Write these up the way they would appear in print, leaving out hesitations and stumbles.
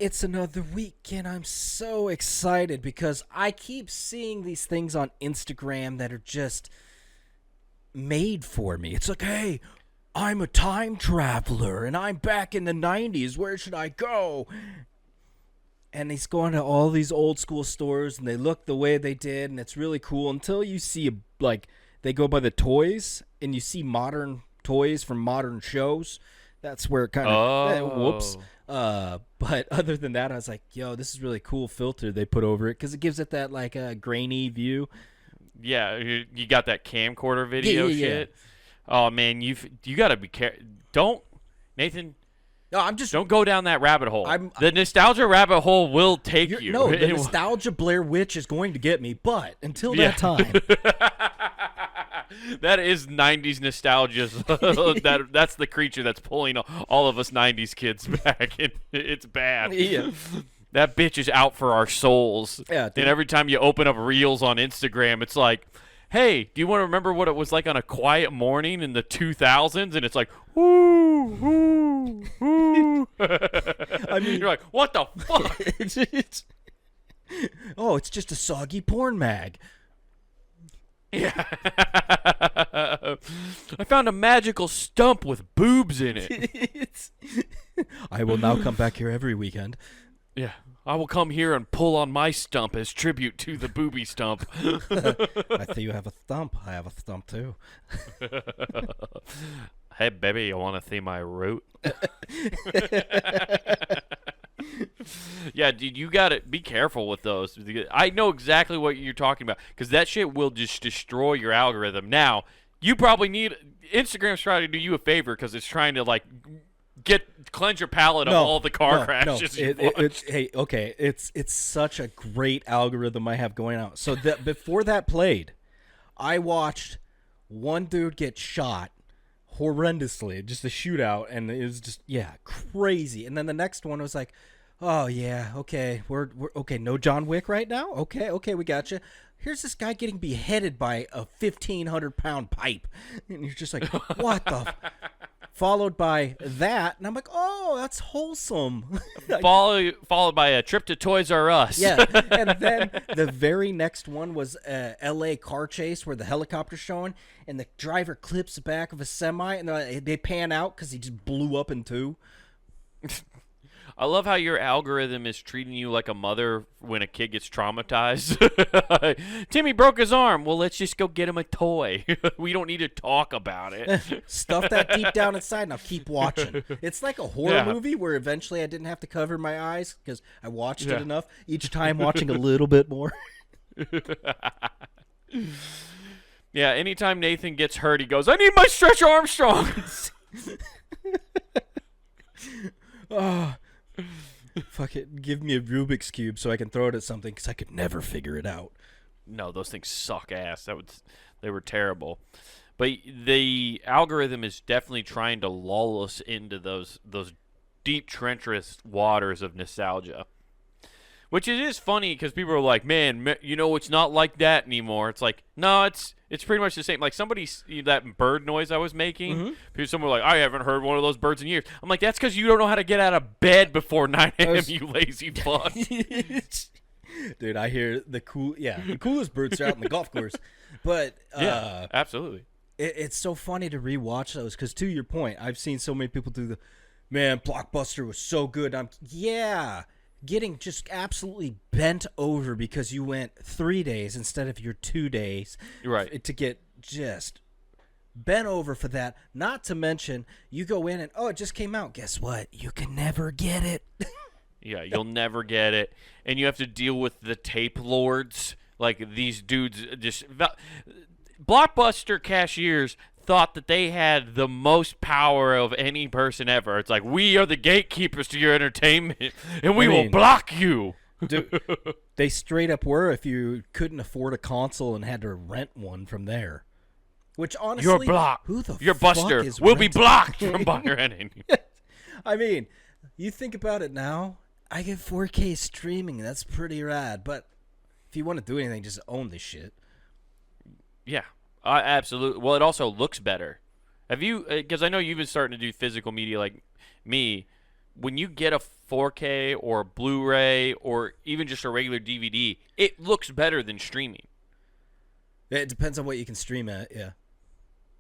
it's another week, and I'm so excited because I keep seeing these things on Instagram that are just made for me. It's like, hey, I'm a time traveler, and I'm back in the 90s. Where should I go? And he's going to all these old school stores, and they look the way they did, and it's really cool until you see, like, they go by the toys, and you see modern toys from modern shows. That's where it kind of, whoops. But other than that, I was like, yo, this is really cool filter they put over it because it gives it that, like, grainy view. Yeah, you got that camcorder video shit. Oh, man, you got to be careful. Nathan... No, don't go down that rabbit hole. The nostalgia rabbit hole will take you. No, the nostalgia Blair Witch is going to get me, but until that time. That is 90s nostalgia. That's the creature that's pulling all of us 90s kids back. It's bad. Yeah. That bitch is out for our souls. Yeah, and every time you open up Reels on Instagram, it's like, hey, do you want to remember what it was like on a quiet morning in the 2000s? And it's like, whoo, whoo, whoo. I mean, you're like, what the fuck? It's just a soggy porn mag. Yeah. I found a magical stump with boobs in it. I will now come back here every weekend. Yeah. I will come here and pull on my stump as tribute to the booby stump. I think you have a thump. I have a thump too. Hey, baby, you want to see my root? Yeah, dude, you got to be careful with those. I know exactly what you're talking about because that shit will just destroy your algorithm. Now, you probably need Instagram's trying to do you a favor because it's trying to, like, cleanse your palate of all the car crashes. It's such a great algorithm I have going out. So that before that played, I watched one dude get shot horrendously, just a shootout, and it was just crazy. And then the next one was like, oh yeah, okay, we're okay. No John Wick right now. Okay, we got you. Here's this guy getting beheaded by a 1,500-pound pipe, and you're just like, what the. Followed by that, and I'm like, oh, that's wholesome. Followed by a trip to Toys R Us. Yeah, and then the very next one was a L.A. car chase where the helicopter's showing, and the driver clips the back of a semi, and they pan out because he just blew up in two. I love how your algorithm is treating you like a mother when a kid gets traumatized. Timmy broke his arm. Well, let's just go get him a toy. We don't need to talk about it. Stuff that deep down inside, and I'll keep watching. It's like a horror movie where eventually I didn't have to cover my eyes because I watched it enough. Each time watching a little bit more. Yeah, anytime Nathan gets hurt, he goes, I need my Stretch Armstrong. Oh. Fuck it, give me a Rubik's Cube so I can throw it at something because I could never figure it out. No, those things suck ass. They were terrible. But the algorithm is definitely trying to lull us into those deep, treacherous waters of nostalgia. Which it is funny because people are like, man, it's not like that anymore. It's like, no, it's pretty much the same. Like that bird noise I was making, someone were like, I haven't heard one of those birds in years. I'm like, that's because you don't know how to get out of bed before 9 a.m., you lazy fuck. Dude, I hear the coolest birds are out in the golf course. But yeah, absolutely. It's so funny to rewatch those because to your point, I've seen so many people do man, Blockbuster was so good. Getting just absolutely bent over because you went 3 days instead of your 2 days. Right. To get just bent over for that. Not to mention, you go in and, it just came out. Guess what? You can never get it. Yeah, you'll never get it. And you have to deal with the tape lords. Like, these dudes just... Blockbuster cashiers thought that they had the most power of any person ever. It's like, we are the gatekeepers to your entertainment, and we will block you. Dude, they straight up were if you couldn't afford a console and had to rent one from there. Which, honestly, you're blocked. Who the your fuck Buster is will be blocked from renting. I mean, you think about it now, I get 4K streaming. That's pretty rad. But if you want to do anything, just own this shit. Yeah. Absolutely. Well, it also looks better. Have you? Because I know you've been starting to do physical media like me. when you get a 4K or Blu-ray or even just a regular DVD, it looks better than streaming. It depends on what you can stream at. Yeah.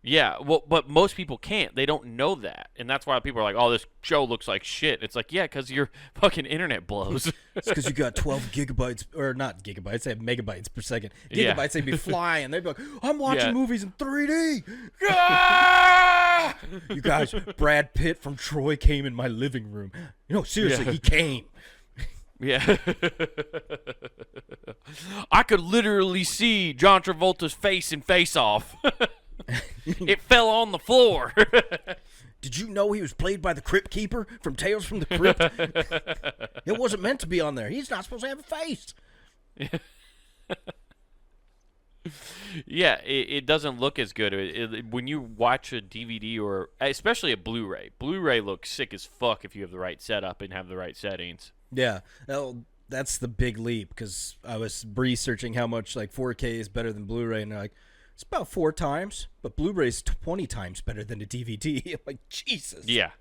Yeah, well, but most people can't. They don't know that, and that's why people are like, "Oh, this show looks like shit." It's like, yeah, because your fucking internet blows. It's because you got 12 gigabytes, or not gigabytes, they have megabytes per second. Yeah. Gigabytes, they'd be flying. They'd be like, I'm watching movies in 3D. Ah! You guys, Brad Pitt from Troy came in my living room. Seriously, Yeah. He came. Yeah. I could literally see John Travolta's face in Face Off. It fell on the floor. Did you know he was played by the Crypt Keeper from Tales from the Crypt? It wasn't meant to be on there. He's not supposed to have a face. Yeah, it doesn't look as good. When you watch a DVD or especially a Blu-ray, Blu-ray looks sick as fuck if you have the right setup and have the right settings. Yeah, that's the big leap, because I was researching how much 4K is better than Blu-ray, and they're like, it's about 4 times, but Blu-ray's 20 times better than a DVD. I'm like, Jesus. Yeah.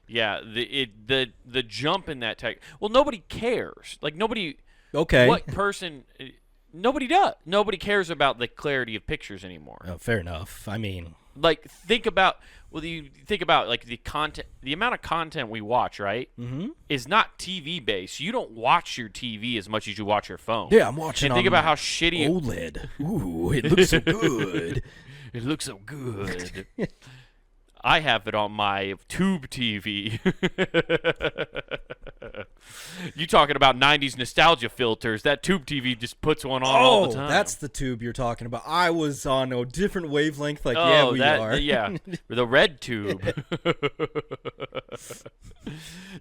Yeah, the jump in that tech. Well, nobody cares. Nobody. Okay. What person? Nobody does. Nobody cares about the clarity of pictures anymore. Oh, fair enough. I mean, think about the content, the amount of content we watch, right? Mm-hmm. Is not TV based. You don't watch your TV as much as you watch your phone. yeah, I'm watching. And think about how shitty OLED. Ooh, it looks so good. It looks so good. I have it on my tube TV. You talking about 90s nostalgia filters. That tube TV just puts one on all the time. That's the tube you're talking about. I was on a different wavelength. We are. Yeah, the red tube.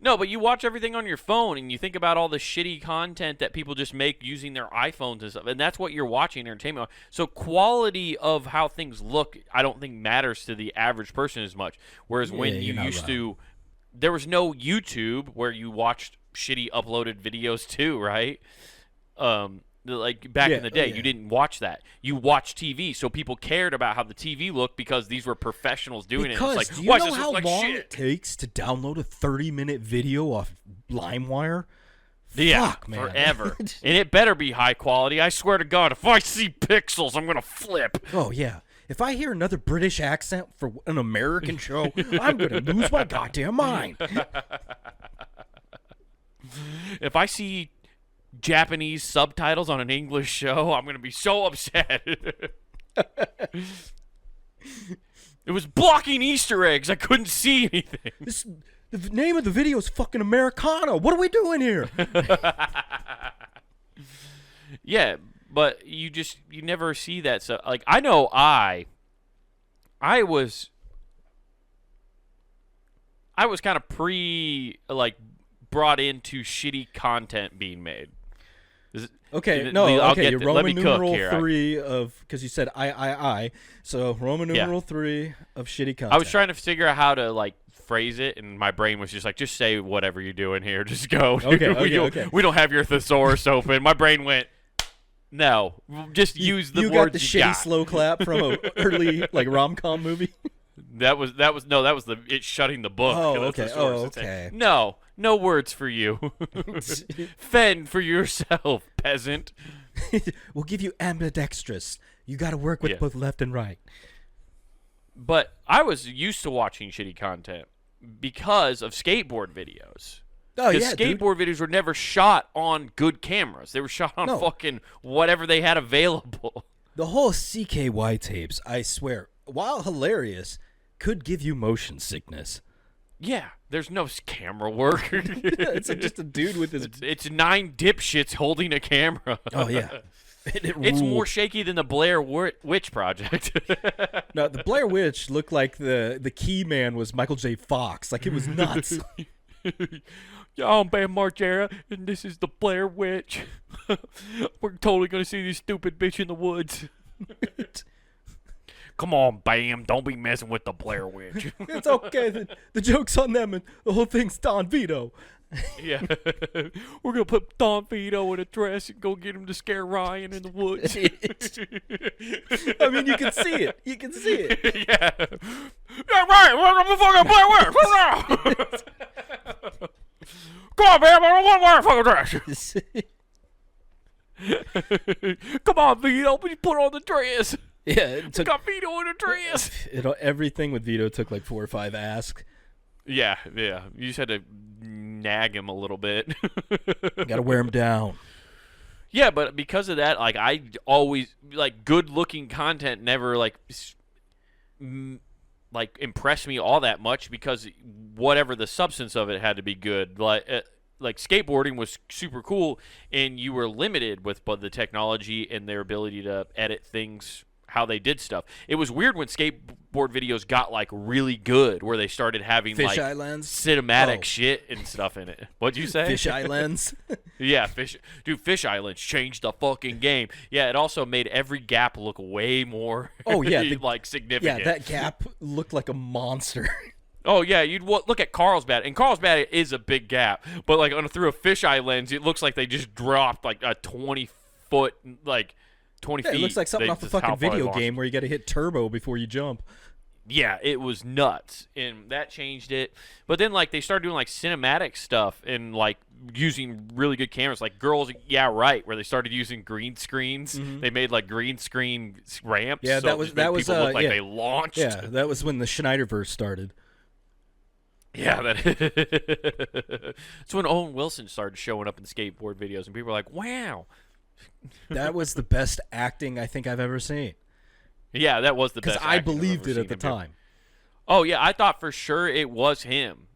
No, but you watch everything on your phone, and you think about all the shitty content that people just make using their iPhones and stuff, and that's what you're watching entertainment on. So quality of how things look, I don't think matters to the average person as much. Whereas when you used to, there was no YouTube where you watched shitty uploaded videos too, right? Back in the day, you didn't watch that. You watched TV, so people cared about how the TV looked because these were professionals doing because it. It's do you know how long it takes to download a 30-minute video off LimeWire? Yeah, Fuck, man. forever. And it better be high quality. I swear to God, if I see pixels, I'm gonna flip. Oh yeah. If I hear another British accent for an American show, I'm gonna lose my goddamn mind. If I see Japanese subtitles on an English show, I'm going to be so upset. It was blocking Easter eggs. I couldn't see anything. The name of the video is fucking Americana. What are we doing here? Yeah, but you never see that stuff. I know I was kind of brought into shitty content being made. Okay, you're Roman numeral 3 of, because you said I. So Roman numeral 3 of shitty content. I was trying to figure out how to phrase it, and my brain was just just say whatever you're doing here, just go. Okay. We don't have your thesaurus open. My brain went, no, just use the words you got. You got the shitty slow clap from a early rom-com movie. That was it shutting the book. Okay. No words for you. Fend for yourself, peasant. We'll give you ambidextrous. You got to work with both left and right. But I was used to watching shitty content because of skateboard videos. Oh yeah, skateboard videos were never shot on good cameras. They were shot on fucking whatever they had available. The whole CKY tapes, I swear, while hilarious, could give you motion sickness. Yeah, there's no camera work. It's just a dude with his... It's 9 dipshits holding a camera. Oh, yeah. It's more shaky than the Blair Witch Project. No, the Blair Witch looked like the key man was Michael J. Fox. It was nuts. Yeah, I'm Bam Margera, and this is the Blair Witch. We're totally going to see this stupid bitch in the woods. Come on, Bam. Don't be messing with the Blair Witch. It's okay. The joke's on them, and the whole thing's Don Vito. Yeah. We're going to put Don Vito in a dress and go get him to scare Ryan in the woods. I mean, you can see it. You can see it. Yeah. Yeah, Ryan, welcome to fucking Blair Witch. on, man, I don't want to wear a fucking dress. Come on, Vito, we put on the dress. Yeah, it took Got Vito in a dress. everything with Vito took like 4 or 5 asks. Yeah. You just had to nag him a little bit. Got to wear him down. Yeah, but because of that, like I always like good-looking content never like impressed me all that much because whatever the substance of it had to be good. Like skateboarding was super cool, and you were limited with the technology and their ability to edit things how they did stuff. It was weird when skateboard videos got like really good, where they started having Fisheye lens, cinematic shit and stuff in it. What'd you say? Fisheye lens. Yeah, Fisheye lens changed the fucking game. Yeah, it also made every gap look way more. Oh yeah, like significant. Yeah, that gap looked like a monster. Oh yeah, you'd look at Carlsbad, and Carlsbad is a big gap, but like through a fisheye lens, it looks like they just dropped like a 20-foot, like 20 feet. It looks like something off a fucking video game where you got to hit turbo before you jump. Yeah, it was nuts, and that changed it. But then like they started doing like cinematic stuff and like using really good cameras, like Girls, Yeah Right, where they started using green screens. Mm-hmm. They made like green screen ramps. Yeah, so that was people looked like they launched. Yeah, that was when the Schneiderverse started. Yeah, that's when Owen Wilson started showing up in skateboard videos, and people were like, "Wow." That was the best acting I think I've ever seen. Yeah, that was the best. Because I believed it at the time. Oh yeah, I thought for sure it was him.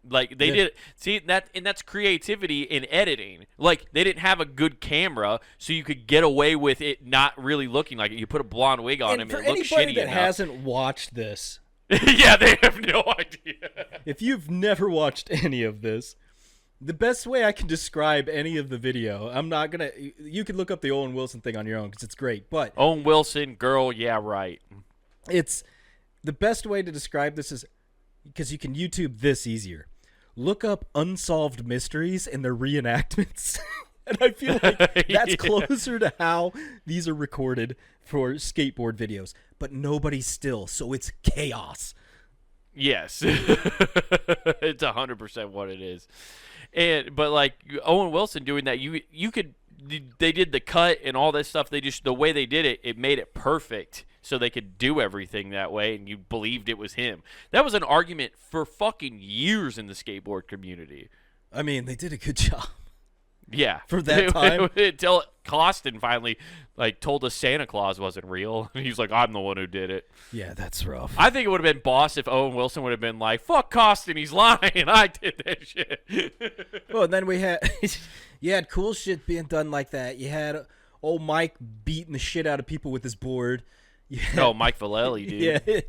Like they did see that, and that's creativity in editing. Like they didn't have a good camera, so you could get away with it not really looking like it. You put a blonde wig on him, for and it looks shitty anybody that enough. hasn't watched this, yeah, they have no idea. If you've never watched any of this, the best way I can describe any of the video, I'm not gonna. You can look up the Owen Wilson thing on your own because it's great. But Owen Wilson, Girl, Yeah Right. It's the best way to describe this is because you can YouTube this easier. Look up unsolved mysteries and their reenactments. And I feel like that's closer to how these are recorded for skateboard videos. But nobody's still, so it's chaos. Yes. It's 100% what it is. But like Owen Wilson doing that, you could, they did the cut and all that stuff. They just, the way they did it, it made it perfect. So they could do everything that way, and you believed it was him. That was an argument for fucking years in the skateboard community. I mean, they did a good job. Yeah. For that time. Until Costin finally like told us Santa Claus wasn't real. And he's like, I'm the one who did it. Yeah, that's rough. I think it would have been boss if Owen Wilson would have been like, fuck Costin, he's lying. I did that shit. Well, then we had you had cool shit being done like that. You had old Mike beating the shit out of people with his board. Oh, Mike Vallely, dude. Yeah,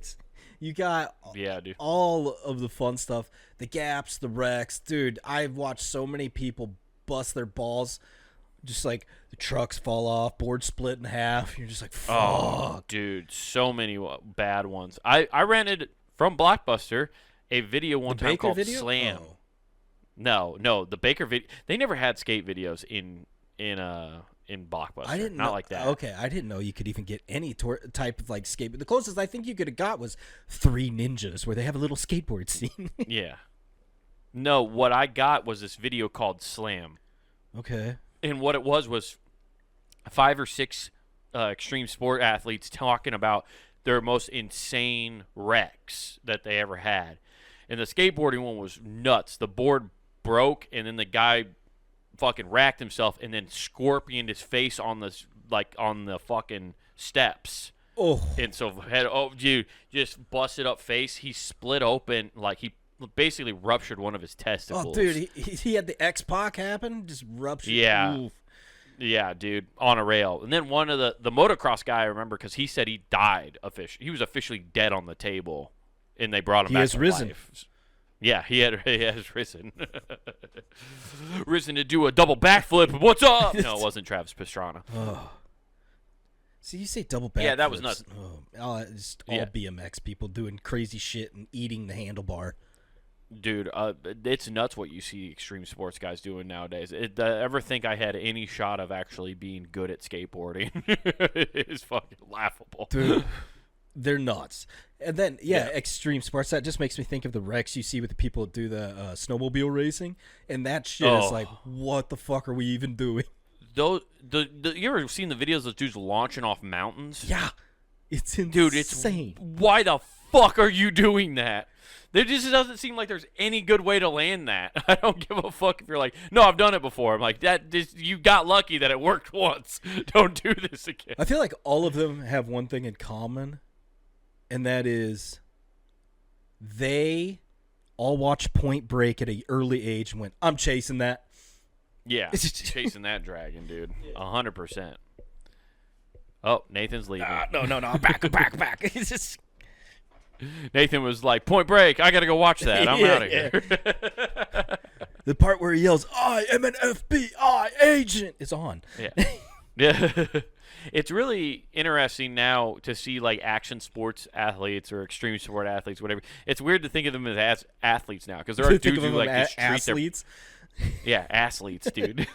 you got dude. all of the fun stuff, the gaps, the wrecks. Dude, I've watched so many people bust their balls, just like the trucks fall off, board split in half. You're just like, fuck. Oh, dude, so many bad ones. I rented from Blockbuster a video one time called Slam. Oh. No, the Baker video. They never had skate videos in Blockbuster. I didn't Not know, like that. Okay, I didn't know you could even get any type of like skate. The closest I think you could have got was Three Ninjas, where they have a little skateboard scene. Yeah. No, what I got was this video called Slam. Okay. And what it was 5 or 6 extreme sport athletes talking about their most insane wrecks that they ever had. And the skateboarding one was nuts. The board broke, and then the guy fucking racked himself and then scorpioned his face on the fucking steps. Oh. And so dude, just busted up face. He split open, like he basically ruptured one of his testicles. Oh, dude, he had the X-Pac happen, just ruptured. Yeah. Oof. Yeah, dude, on a rail. And then one of the motocross guy, I remember, because he said he died officially. He was officially dead on the table, and they brought him back to risen. life. Yeah, he has risen. Risen to do a double backflip. What's up? No, it wasn't Travis Pastrana. Oh. See, you say double backflips. Yeah, that was nuts. It's all BMX people doing crazy shit and eating the handlebar. Dude, it's nuts what you see extreme sports guys doing nowadays. Ever think I had any shot of actually being good at skateboarding? It's fucking laughable. Dude, they're nuts. And then, extreme sports. That just makes me think of the wrecks you see with the people that do the snowmobile racing. And that shit is like, what the fuck are we even doing? You ever seen the videos of those dudes launching off mountains? Yeah. It's insane. Dude, why the fuck are you doing that? There just doesn't seem like there's any good way to land that. I don't give a fuck if you're like, no, I've done it before. I'm like, you got lucky that it worked once. Don't do this again. I feel like all of them have one thing in common, and that is they all watched Point Break at an early age and went, I'm chasing that. Yeah, chasing that dragon, dude. 100%. Oh, Nathan's leaving. No. Back. It's just... Nathan was like, Point Break, I got to go watch that. I'm out of here. The part where he yells, I am an FBI agent, is on. Yeah. Yeah. It's really interesting now to see like action sports athletes or extreme sport athletes, whatever. It's weird to think of them as athletes now because there are dudes who like just treat athletes. Yeah, athletes, dude.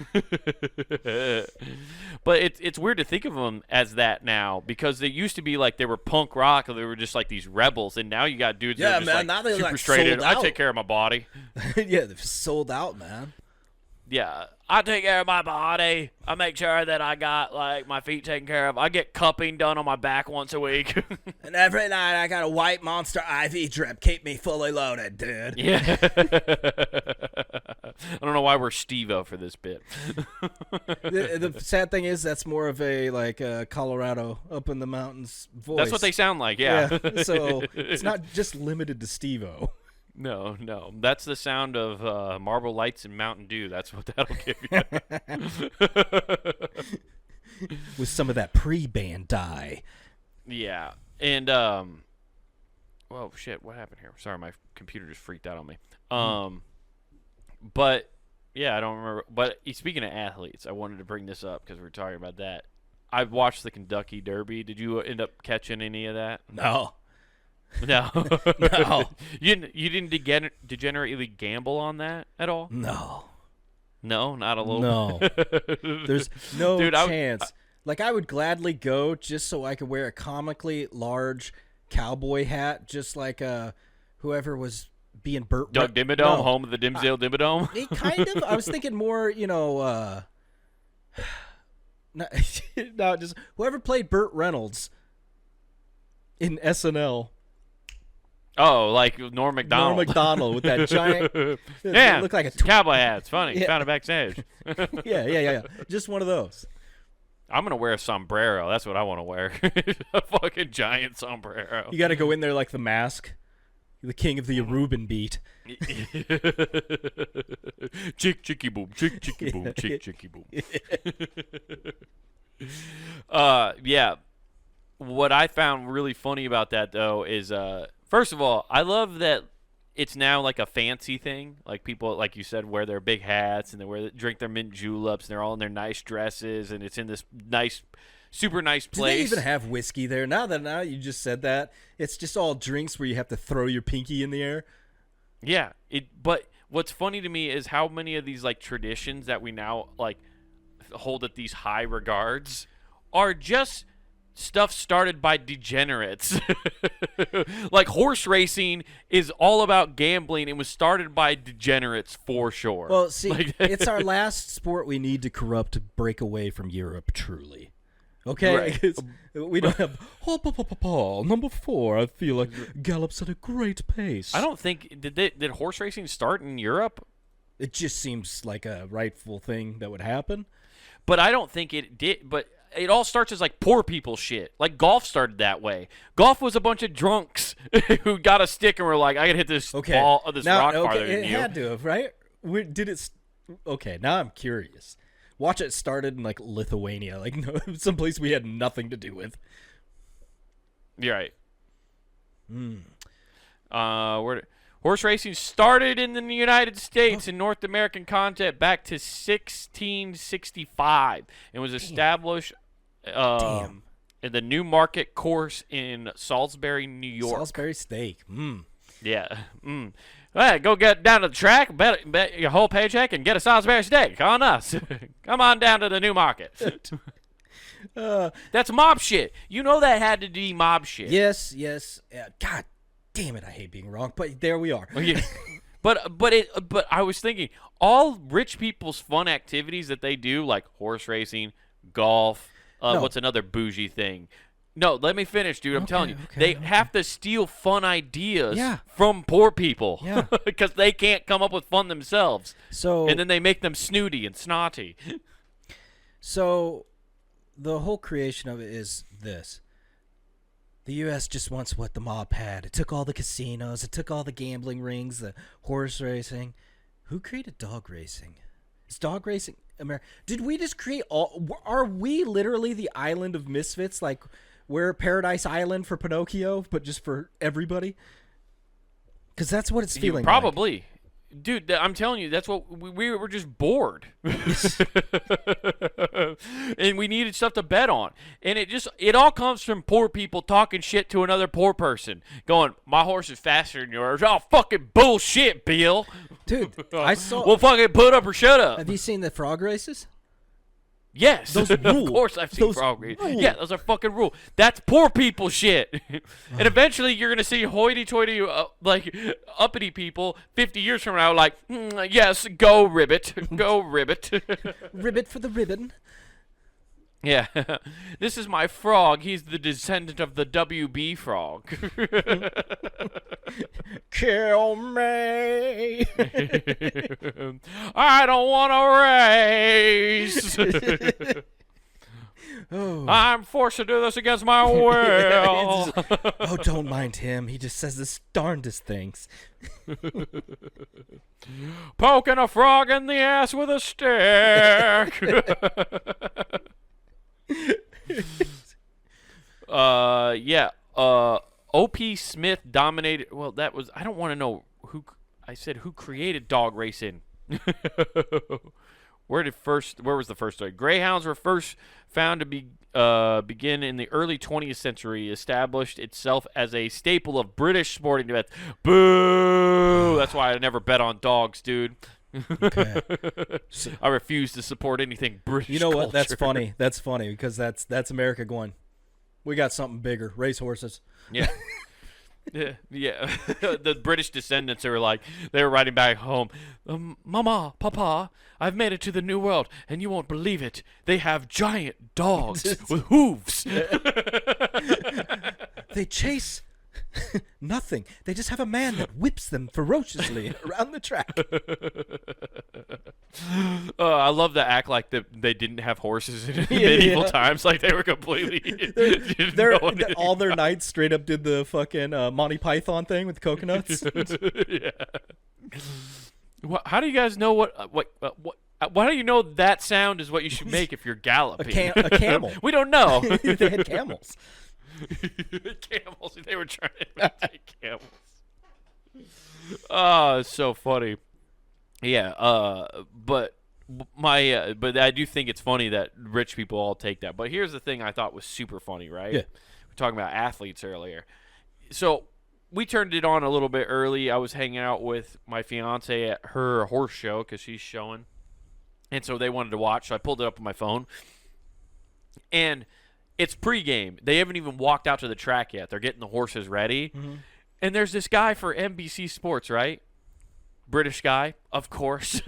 But it's weird to think of them as that now because they used to be like they were punk rock or they were just like these rebels, and now you got dudes that are just now they're super like straight. sold I out. take care of my body. Yeah, they're sold out, man. Yeah, I take care of my body. I make sure that I got like my feet taken care of. I get cupping done on my back once a week. And every night I got a white Monster IV drip. Keep me fully loaded, dude. Yeah. I don't know why we're Steve-O for this bit. The sad thing is that's more of a like Colorado up in the mountains voice. That's what they sound like, yeah. So it's not just limited to Steve-O. No. That's the sound of Marble Lights and Mountain Dew. That's what that'll give you. With some of that pre-band dye. Yeah. And, whoa, shit, what happened here? Sorry, my computer just freaked out on me. But, yeah, I don't remember. But speaking of athletes, I wanted to bring this up because we were talking about that. I watched the Kentucky Derby. Did you end up catching any of that? No. No. No. You didn't degenerately gamble on that at all? No. No, not a little. No. There's no Dude, chance. I would gladly go just so I could wear a comically large cowboy hat, just like whoever was being Burt. Doug Dimmadome, home of the Dimsdale Dimmadome. It kind of. I was thinking more, no, just whoever played Burt Reynolds in SNL. Oh, like Norm Macdonald. Norm Macdonald with that giant. Yeah, looked like a cowboy hat. It's funny. Yeah. Found it backstage. Yeah. Just one of those. I'm gonna wear a sombrero. That's what I want to wear. A fucking giant sombrero. You got to go in there like the Mask, the king of the Aruban beat. Chick chicky boom, chick chicky boom, chick chicky boom. Yeah. What I found really funny about that though is first of all, I love that it's now like a fancy thing. Like people, like you said, wear their big hats and drink their mint juleps, and they're all in their nice dresses, and it's in this nice, super nice place. Do they even have whiskey there? Now you just said that, it's just all drinks where you have to throw your pinky in the air. Yeah, but what's funny to me is how many of these like traditions that we now like hold at these high regards are just stuff started by degenerates. Like horse racing is all about gambling and was started by degenerates for sure. Well, see, it's our last sport we need to corrupt to break away from Europe, truly. Okay? Right. We don't have number 4, I feel like gallops at a great pace. I don't think did horse racing start in Europe? It just seems like a rightful thing that would happen. But I don't think it did. But it all starts as like poor people shit. Like golf started that way. Golf was a bunch of drunks who got a stick and were like, "I can hit this ball, rock farther than you." It had to have, right? Okay, now I'm curious. Watch it started in like Lithuania, like someplace we had nothing to do with. You're right. Horse racing started in the United States in North American content back to 1665 and was established in the New Market course in Salisbury, New York. Salisbury steak. Yeah. All right, go get down to the track, bet your whole paycheck, and get a Salisbury steak on us. Come on down to the New Market. That's mob shit. You know that had to be mob shit. Yes. God damn it, I hate being wrong, but there we are. Yeah. But I was thinking, all rich people's fun activities that they do, like horse racing, golf. No. What's another bougie thing? No, let me finish, dude. I'm telling you, okay. they have to steal fun ideas Yeah. from poor people. Yeah. Because they can't come up with fun themselves. So And then they make them snooty and snotty. So, the whole creation of it is this. The U.S. just wants what the mob had. It took all the casinos. It took all the gambling rings, the horse racing. Who created dog racing? Is dog racing America? Did we just create all... Are we literally the island of misfits? Like, we're Paradise Island for Pinocchio, but just for everybody? Because that's what it's feeling like. Probably. Dude, I'm telling you, that's what we were just bored. And we needed stuff to bet on. And it all comes from poor people talking shit to another poor person. Going, my horse is faster than yours. Oh, fucking bullshit, Bill. Dude, I saw... Well, fucking put up or shut up. Have you seen the frog races? Yes, Those of rule. course I've seen Those frog race. rule. Yeah, those are fucking rule. That's poor people shit. And eventually you're gonna see hoity-toity, like uppity people 50 years from now, like, yes, go ribbit, go ribbit. Ribbit for the ribbon. Yeah, this is my frog. He's the descendant of the WB frog. Kill me. I don't want to race. I'm forced to do this against my will. Oh, don't mind him. He just says the darndest things. Poking a frog in the ass with a stick. Yeah. O.P. Smith dominated. Well, that was. I don't want to know who. I said who created dog racing. Where was the first story? Greyhounds were first found to begin in the early 20th century. Established itself as a staple of British sporting events. Boo! That's why I never bet on dogs, dude. Okay. I refuse to support anything British. You know what? That's culture. funny. That's funny because that's America going, we got something bigger. Racehorses. Yeah. Yeah. The British descendants are like, they were riding back home. Mama, Papa, I've made it to the New World, and you won't believe it. They have giant dogs with hooves. They chase nothing. They just have a man that whips them ferociously around the track. I love to act like they didn't have horses in medieval times, like they were completely. All their knights straight up did the fucking Monty Python thing with coconuts. Yeah. How do you guys know what? Why do you know that sound is what you should make if you're galloping? A camel. We don't know. They had camels. Camels. They were trying to imitate camels. Oh, it's so funny. Yeah. But I do think it's funny that rich people all take that. But here's the thing I thought was super funny, right? Yeah. We're talking about athletes earlier. So we turned it on a little bit early. I was hanging out with my fiance at her horse show because she's showing. And so they wanted to watch. So I pulled it up on my phone. And it's pregame. They haven't even walked out to the track yet. They're getting the horses ready. Mm-hmm. And there's this guy for NBC Sports, right? British guy, of course.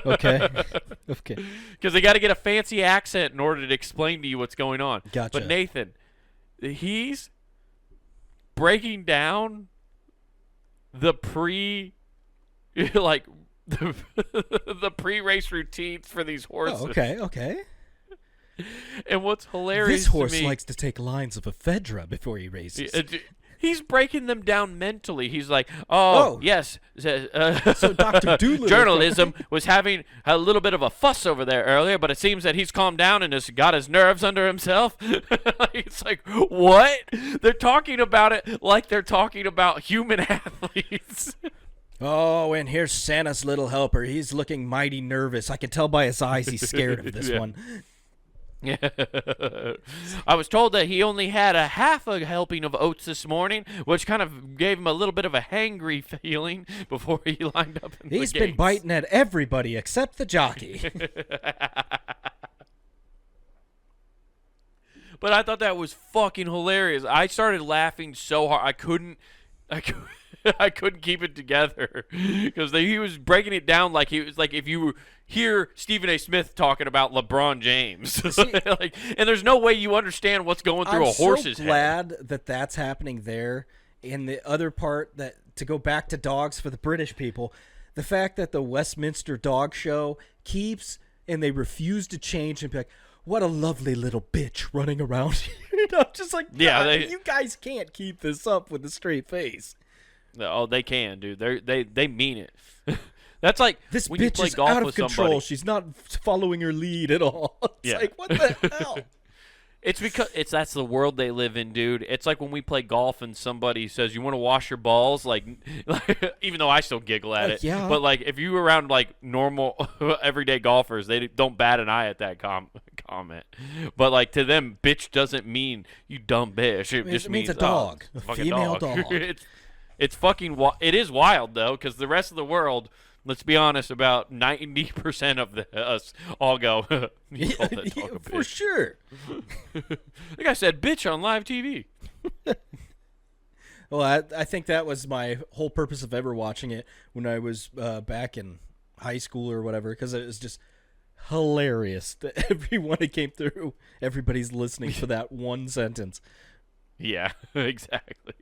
Okay. Okay. Because they got to get a fancy accent in order to explain to you what's going on. Gotcha. But Nathan, he's breaking down the the pre-race routines for these horses. Oh, okay. Okay. And what's hilarious This horse to me, likes to take lines of ephedra before he races. He's breaking them down mentally. He's like, oh. Yes. So Dr. Doolittle Journalism was having a little bit of a fuss over there earlier, but it seems that he's calmed down and has got his nerves under himself. It's like, what? They're talking about it like they're talking about human athletes. Oh, and here's Santa's little helper. He's looking mighty nervous. I can tell by his eyes he's scared of this one. Yeah. I was told that he only had a half a helping of oats this morning, which kind of gave him a little bit of a hangry feeling before he lined up in He's the been gates. biting at everybody except the jockey. But I thought that was fucking hilarious. I started laughing so hard I couldn't keep it together because he was breaking it down like he was like if you hear Stephen A. Smith talking about LeBron James, See, like, and there's no way you understand what's going through a horse's so head. glad that that's happening there. And the other part, that to go back to dogs for the British people, the fact that the Westminster Dog Show keeps and they refuse to change and be like, what a lovely little bitch running around here. I'm just like, Yeah, you guys can't keep this up with a straight face. Oh, they can, dude. They mean it. That's like This when you bitch play is golf out of with control. somebody. She's not following her lead at all. It's Yeah. like, what the hell? It's because that's the world they live in, dude. It's like when we play golf and somebody says, "You want to wash your balls?" Like even though I still giggle at it. Yeah. But like if you were around like normal everyday golfers, they don't bat an eye at that comment. But like to them, bitch doesn't mean you dumb bitch. It just means means a dog, oh, a fucking female dog. It's fucking it is wild though, because the rest of the world, let's be honest, about 90% of us all go, you call that dog a for bitch. sure. Like I said, bitch on live TV. Well, I think that was my whole purpose of ever watching it when I was back in high school or whatever, because it was just hilarious that everyone that came through, everybody's listening for that one sentence. Yeah, exactly.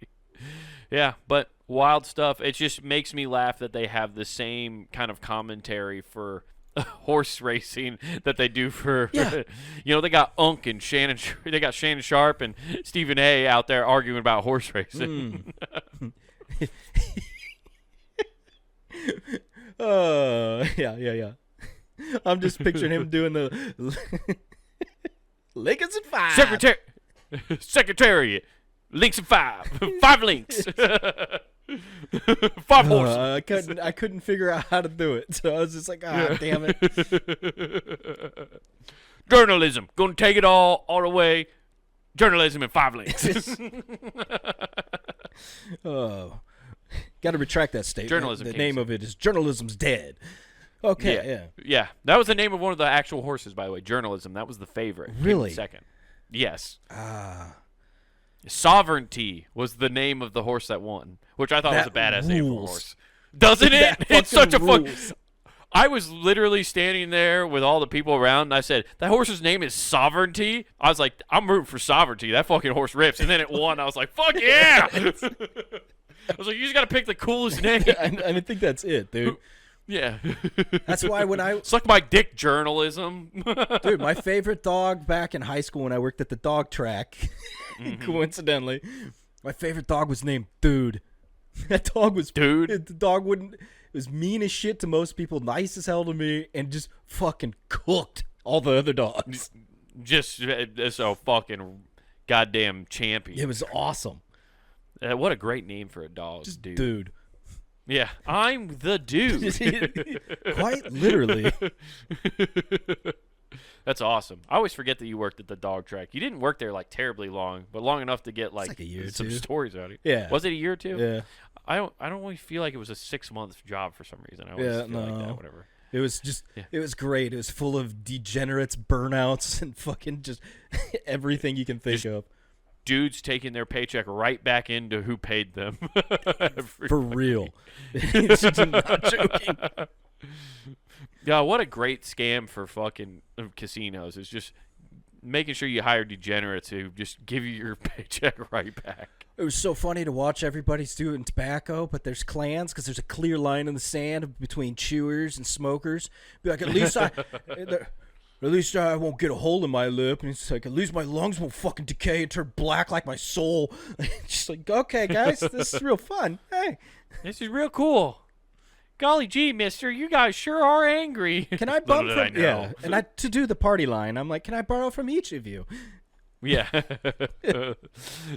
Yeah, but wild stuff. It just makes me laugh that they have the same kind of commentary for horse racing that they do for, Yeah. They got Unk and Shannon. They got Shannon Sharp and Stephen A. out there arguing about horse racing. Yeah. I'm just picturing him doing the Lincolns and five. Secretariat. Links and five. 5 links. 5 horses. I couldn't figure out how to do it, so I was just like, damn it. Journalism. Gonna take it all the way. Journalism in 5 links. Oh, got to retract that statement. Journalism The came name of it is Journalism's Dead. Okay, Yeah. That was the name of one of the actual horses, by the way. Journalism. That was the favorite. Came Really? second. Yes. Sovereignty was the name of the horse that won, which I thought was a badass name for a rules. horse. Doesn't it? That It's such a fucking fuck. rules. I was literally standing there with all the people around, and I said, that horse's name is Sovereignty? I was like, I'm rooting for Sovereignty. That fucking horse rips. And then it won. I was like, fuck yeah! I was like, you just got to pick the coolest name. I think that's it, dude. Yeah. That's why when I Suck my dick, journalism. Dude, my favorite dog back in high school when I worked at the dog track, coincidentally, my favorite dog was named Dude. That dog was Dude? The dog it was mean as shit to most people, nice as hell to me, and just fucking cooked all the other dogs. Just so fucking goddamn champion. It was awesome. What a great name for a dog, Just dude. dude. Yeah, I'm the dude. Quite literally. That's awesome. I always forget that you worked at the dog track. You didn't work there like terribly long, but long enough to get like a year or some two. stories out of it. Yeah. Was it a year or two? Yeah. I don't really feel like it was a 6-month job for some reason. I always Yeah, feel like no. that, whatever. It was just, Yeah. It was great. It was full of degenerates, burnouts, and fucking just everything you can think of. Dudes taking their paycheck right back into who paid them. For real. It's just not joking. Yeah, what a great scam for fucking casinos. It's just making sure you hire degenerates who just give you your paycheck right back. It was so funny to watch everybody's doing tobacco, but there's clans because there's a clear line in the sand between chewers and smokers. Be like, at least I won't get a hole in my lip. And it's like, at least my lungs won't fucking decay and turn black like my soul. Just like, okay, guys, this is real fun. Hey, This is real cool. Golly gee, mister, you guys sure are angry. can I Little bump did from I know. yeah? And to do the party line, I'm like, can I borrow from each of you? Yeah.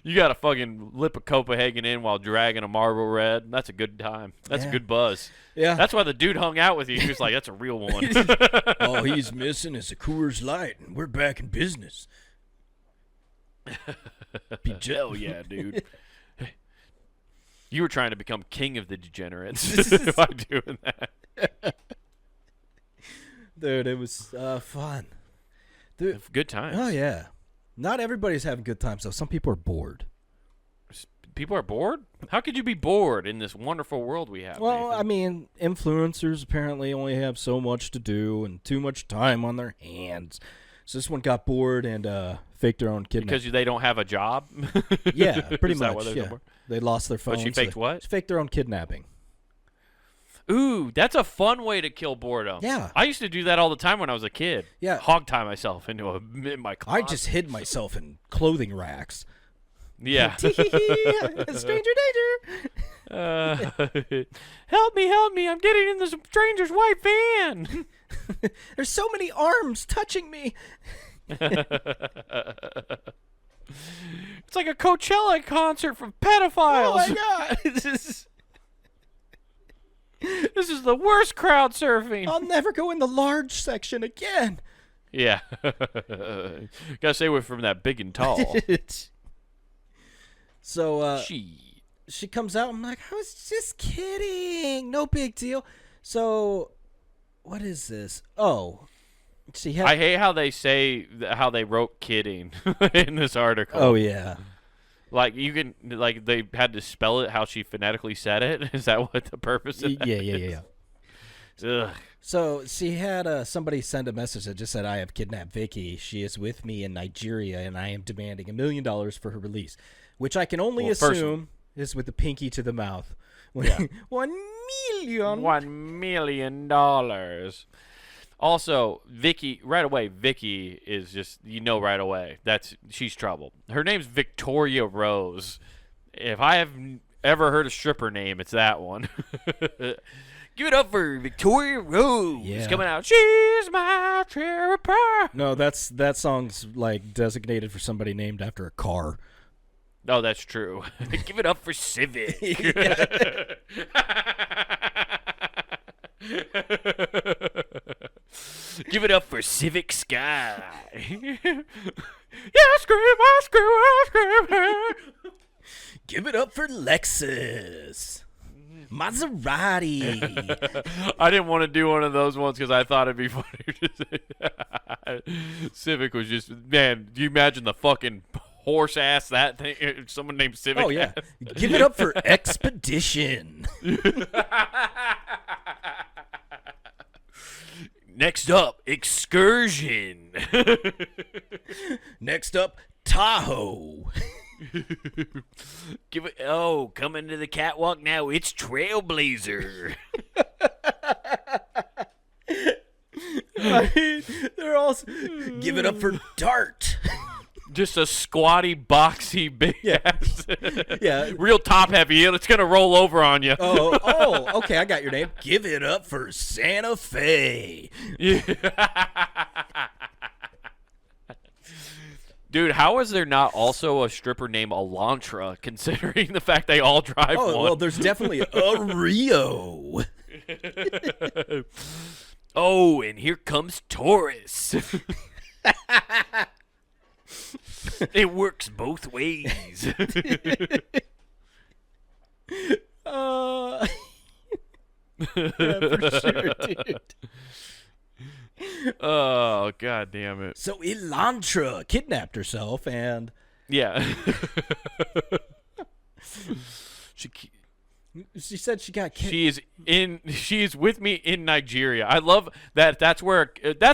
You got a fucking lip of Copenhagen in while dragging a Marlboro Red. That's a good time. That's a Yeah. good buzz. Yeah. That's why the dude hung out with you. He was like, that's a real one. All he's missing is a Coors Light, and we're back in business. Hell yeah, dude. You were trying to become king of the degenerates by doing that. Dude, it was fun. Dude, Good times. oh yeah. Not everybody's having good times, though. Some people are bored. People are bored? How could you be bored in this wonderful world we have? Well, Nathan? I mean, influencers apparently only have so much to do and too much time on their hands. So this one got bored and faked their own kidnapping. Because they don't have a job? Yeah, pretty Is that much. why they're Yeah. so bored? They lost their phone. But she faked what? She faked their own kidnapping. Ooh, that's a fun way to kill boredom. Yeah. I used to do that all the time when I was a kid. Yeah. Hog tie myself in my closet. I just hid myself in clothing racks. Yeah. Stranger danger. Help me, I'm getting in this stranger's white van. There's so many arms touching me. It's like a Coachella concert for pedophiles. Oh my god. This is the worst crowd surfing. I'll never go in the large section again. Yeah. Gotta stay away from that big and tall. So She. she comes out. I'm like, I was just kidding. No big deal. So what is this? Oh, she had. I hate how they say how they wrote kidding in this article. Oh yeah. Like they had to spell it how she phonetically said it. Is that what the purpose of that Yeah. is? Ugh. So she had somebody send a message that just said, I have kidnapped Vicky. She is with me in Nigeria, and I am demanding $1 million for her release, which I can only assume is with the pinky to the mouth. Yeah. $1 million. $1 million. Also, Vicky, right away, Vicky is just, right away, she's trouble. Her name's Victoria Rose. If I have ever heard a stripper name, it's that one. Give it up for Victoria Rose. Yeah. Coming out, she's my tripper. No, that song's like designated for somebody named after a car. No, that's true. Give it up for Civic. Give it up for Civic Sky. Yeah, I scream. Give it up for Lexus. Maserati. I didn't want to do one of those ones because I thought it'd be funny to say. Civic was just, man, do you imagine the fucking horse ass that thing? Someone named Civic. Oh, yeah. ass? Give it up for Expedition. Next up, Excursion. Next up, Tahoe. Coming to the catwalk now, it's Trailblazer. They're all give it up for Dart. Just a squatty, boxy, big ass. Yeah. Real top heavy. It's going to roll over on you. Okay, I got your name. Give it up for Santa Fe. Dude, how is there not also a stripper named Elantra, considering the fact they all drive one? Well, there's definitely a Rio. Oh, and here comes Taurus. It works both ways. Yeah, for sure, dude. Oh, god damn it. So Elantra kidnapped herself and Yeah. she said she got She is with me in Nigeria. I love that. That's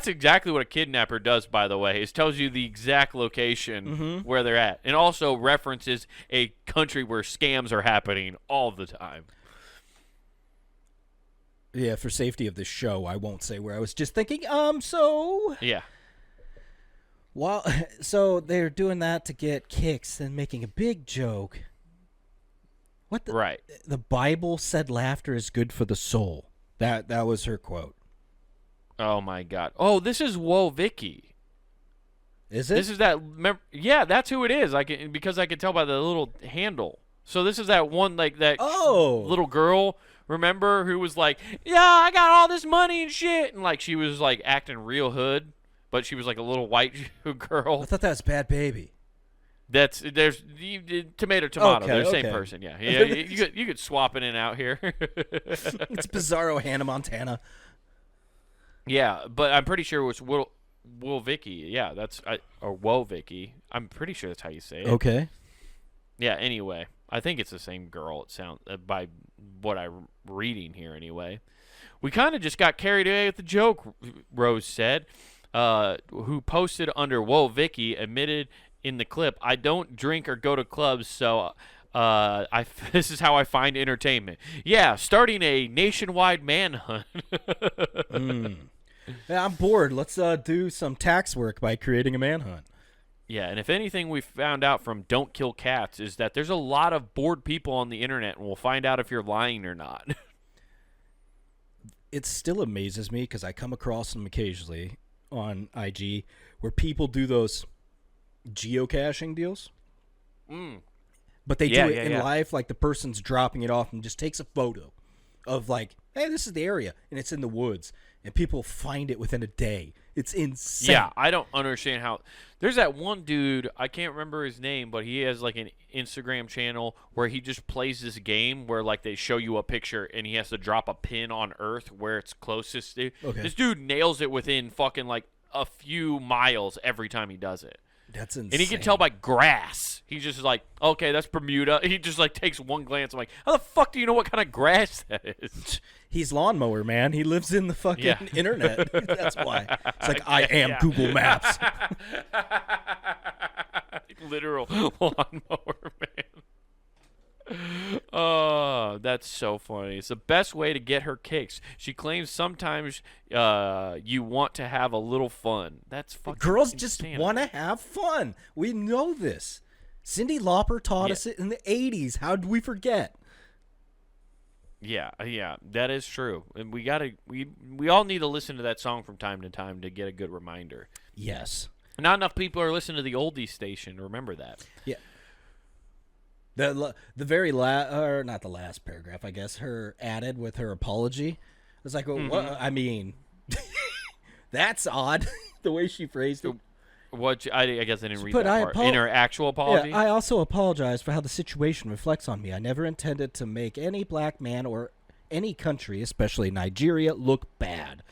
exactly what a kidnapper does, by the way. It tells you the exact location where they're at, and also references a country where scams are happening all the time. Yeah, for safety of this show, I won't say where. I was just thinking, so Yeah. so they're doing that to get kicks and making a big joke. What the? Right. The Bible said laughter is good for the soul. That was her quote. Oh my god. Oh, this is Whoa Vicky. Is it? This is that. Yeah, that's who it is. Because I can tell by the little handle. So this is that one that little girl. Remember, who was like, yeah, I got all this money and shit. And, she was, acting real hood. But she was, a little white girl. I thought that was Bad Baby. There's tomato. Okay, They're the same okay. person, yeah. Yeah, you could swap it in out here. It's Bizarro Hannah Montana. Yeah, but I'm pretty sure it was Will Vicky. Yeah, or Woe Vicky. I'm pretty sure that's how you say it. Okay. Yeah. Anyway, I think it's the same girl. It sounds by what I'm reading here. Anyway, we kind of just got carried away with the joke. Rose said, who posted under Woe Vicky, admitted in the clip, "I don't drink or go to clubs, so this is how I find entertainment." Yeah, starting a nationwide manhunt. Yeah, I'm bored. Let's do some tax work by creating a manhunt. Yeah, and if anything we found out from Don't Kill Cats is that there's a lot of bored people on the internet, and we'll find out if you're lying or not. It still amazes me because I come across them occasionally on IG where people do those geocaching deals. But they do it in live, like the person's dropping it off and just takes a photo of like, hey, this is the area, and it's in the woods, and people find it within a day. It's insane. Yeah, I don't understand how. There's that one dude, I can't remember his name, but he has like an Instagram channel where he just plays this game where like they show you a picture and he has to drop a pin on Earth where it's closest to. Okay. This dude nails it within fucking like a few miles every time he does it. That's insane. And he can tell by grass. He's just like, okay, that's Bermuda. He just like takes one glance. I'm like, how the fuck do you know what kind of grass that is? He's lawnmower, man. He lives in the fucking internet. That's why. It's like, I am Google Maps. Literal lawnmower, man. Oh, that's so funny. It's the best way to get her kicks. She claims sometimes you want to have a little fun. That's fucking Girls insanity. just want to have fun. We know this. Cyndi Lauper taught us it in the 80s. How did we forget? Yeah, that is true. And we all need to listen to that song from time to time to get a good reminder. Yes. Not enough people are listening to the oldies station. Remember that. Yeah. The very last, or not the last paragraph, I guess, her added with her apology. It was like, well, what? I mean, that's odd, the way she phrased it. I guess I didn't read that part. In her actual apology? Yeah, I also apologize for how the situation reflects on me. I never intended to make any black man or any country, especially Nigeria, look bad.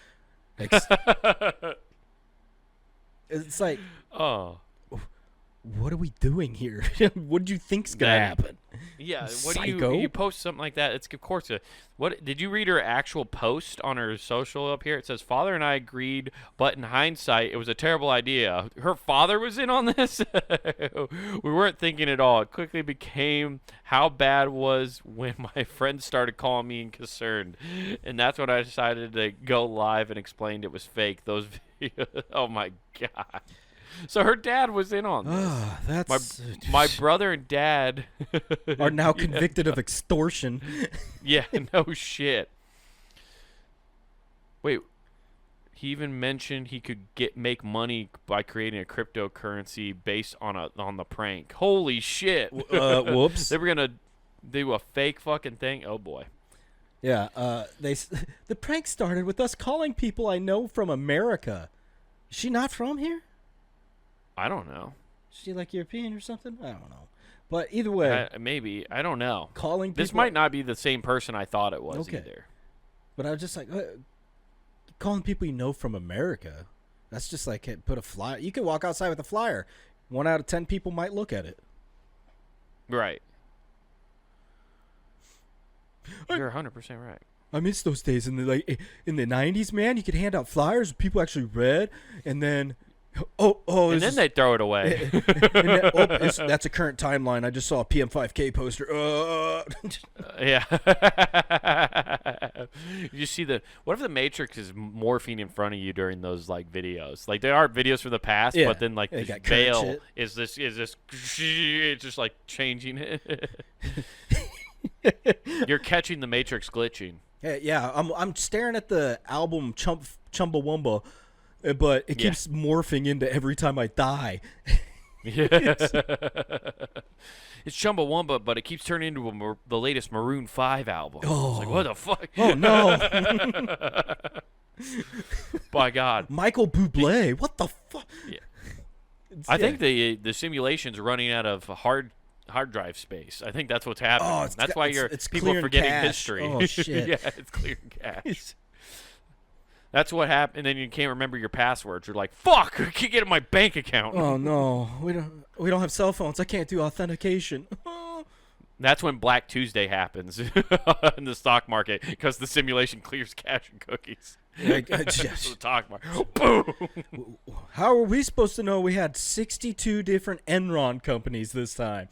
It's like, oh. What are we doing here? What did you think's gonna happen? Yeah, what Psycho? do you post something like that? It's of course what did you read her actual post on her social up here? It says, "Father and I agreed, but in hindsight, it was a terrible idea." Her father was in on this. We weren't thinking at all. It quickly became how bad was when my friends started calling me concerned, and that's when I decided to go live and explained it was fake. Those videos. Oh my god. So her dad was in on this. That's my brother and dad are now convicted of extortion. Yeah, no shit. Wait, he even mentioned he could make money by creating a cryptocurrency based on the prank. Holy shit! Whoops. They were gonna do a fake fucking thing. Oh boy. Yeah. The prank started with us calling people I know from America. Is she not from here? I don't know. Is she like European or something? I don't know. But either way. Maybe. I don't know. Calling people. This might not be the same person I thought it was either. But I was just like, calling people you know from America. That's just like, put a flyer. You can walk outside with a flyer. 1 out of 10 people might look at it. Right. You're 100% right. I miss those days in the 90s, man. You could hand out flyers. People actually read. And then... and then they throw it away. That's a current timeline. I just saw a PM5K poster. Yeah. You see what if the Matrix is morphing in front of you during those like videos? Like there are videos from the past, but then like this veil is this it's just like changing it. You're catching the Matrix glitching. Yeah. I'm staring at the album Chumbawamba. But it keeps morphing into every time I die. It's Chumbawamba, but it keeps turning into the latest Maroon 5 album. Oh. It's like, what the fuck? Oh, no. By God. Michael Bublé. What the fuck? Yeah. I think the simulation's running out of hard drive space. I think that's what's happening. Oh, that's why people are forgetting history. Oh, shit. Yeah, it's clearing cache. That's what happened. And then you can't remember your passwords. You're like, fuck, I can't get in my bank account. Oh no, we don't have cell phones. I can't do authentication. That's when Black Tuesday happens in the stock market because the simulation clears cash and cookies. That's the stock market. Boom. How are we supposed to know we had 62 different Enron companies this time?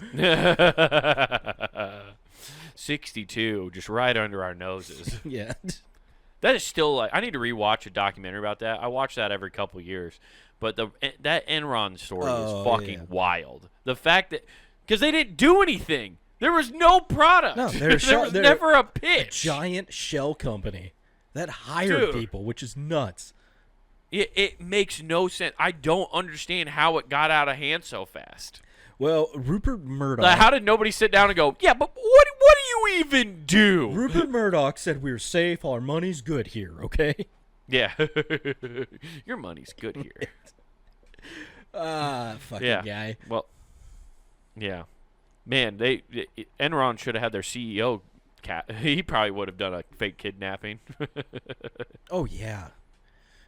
62, just right under our noses. Yeah. That is still like I need to rewatch a documentary about that. I watch that every couple years, but that Enron story is fucking wild. The fact that because they didn't do anything, there was no product. No, there was never a pitch. A giant shell company that hired people, which is nuts. It makes no sense. I don't understand how it got out of hand so fast. Well, Rupert Murdoch. Like, how did nobody sit down and go, yeah, but what do you even do? Rupert Murdoch said we're safe. Our money's good here, okay? Yeah. Your money's good here. Fucking guy. Well, yeah. Man, Enron should have had their CEO. He probably would have done a fake kidnapping. Oh, yeah.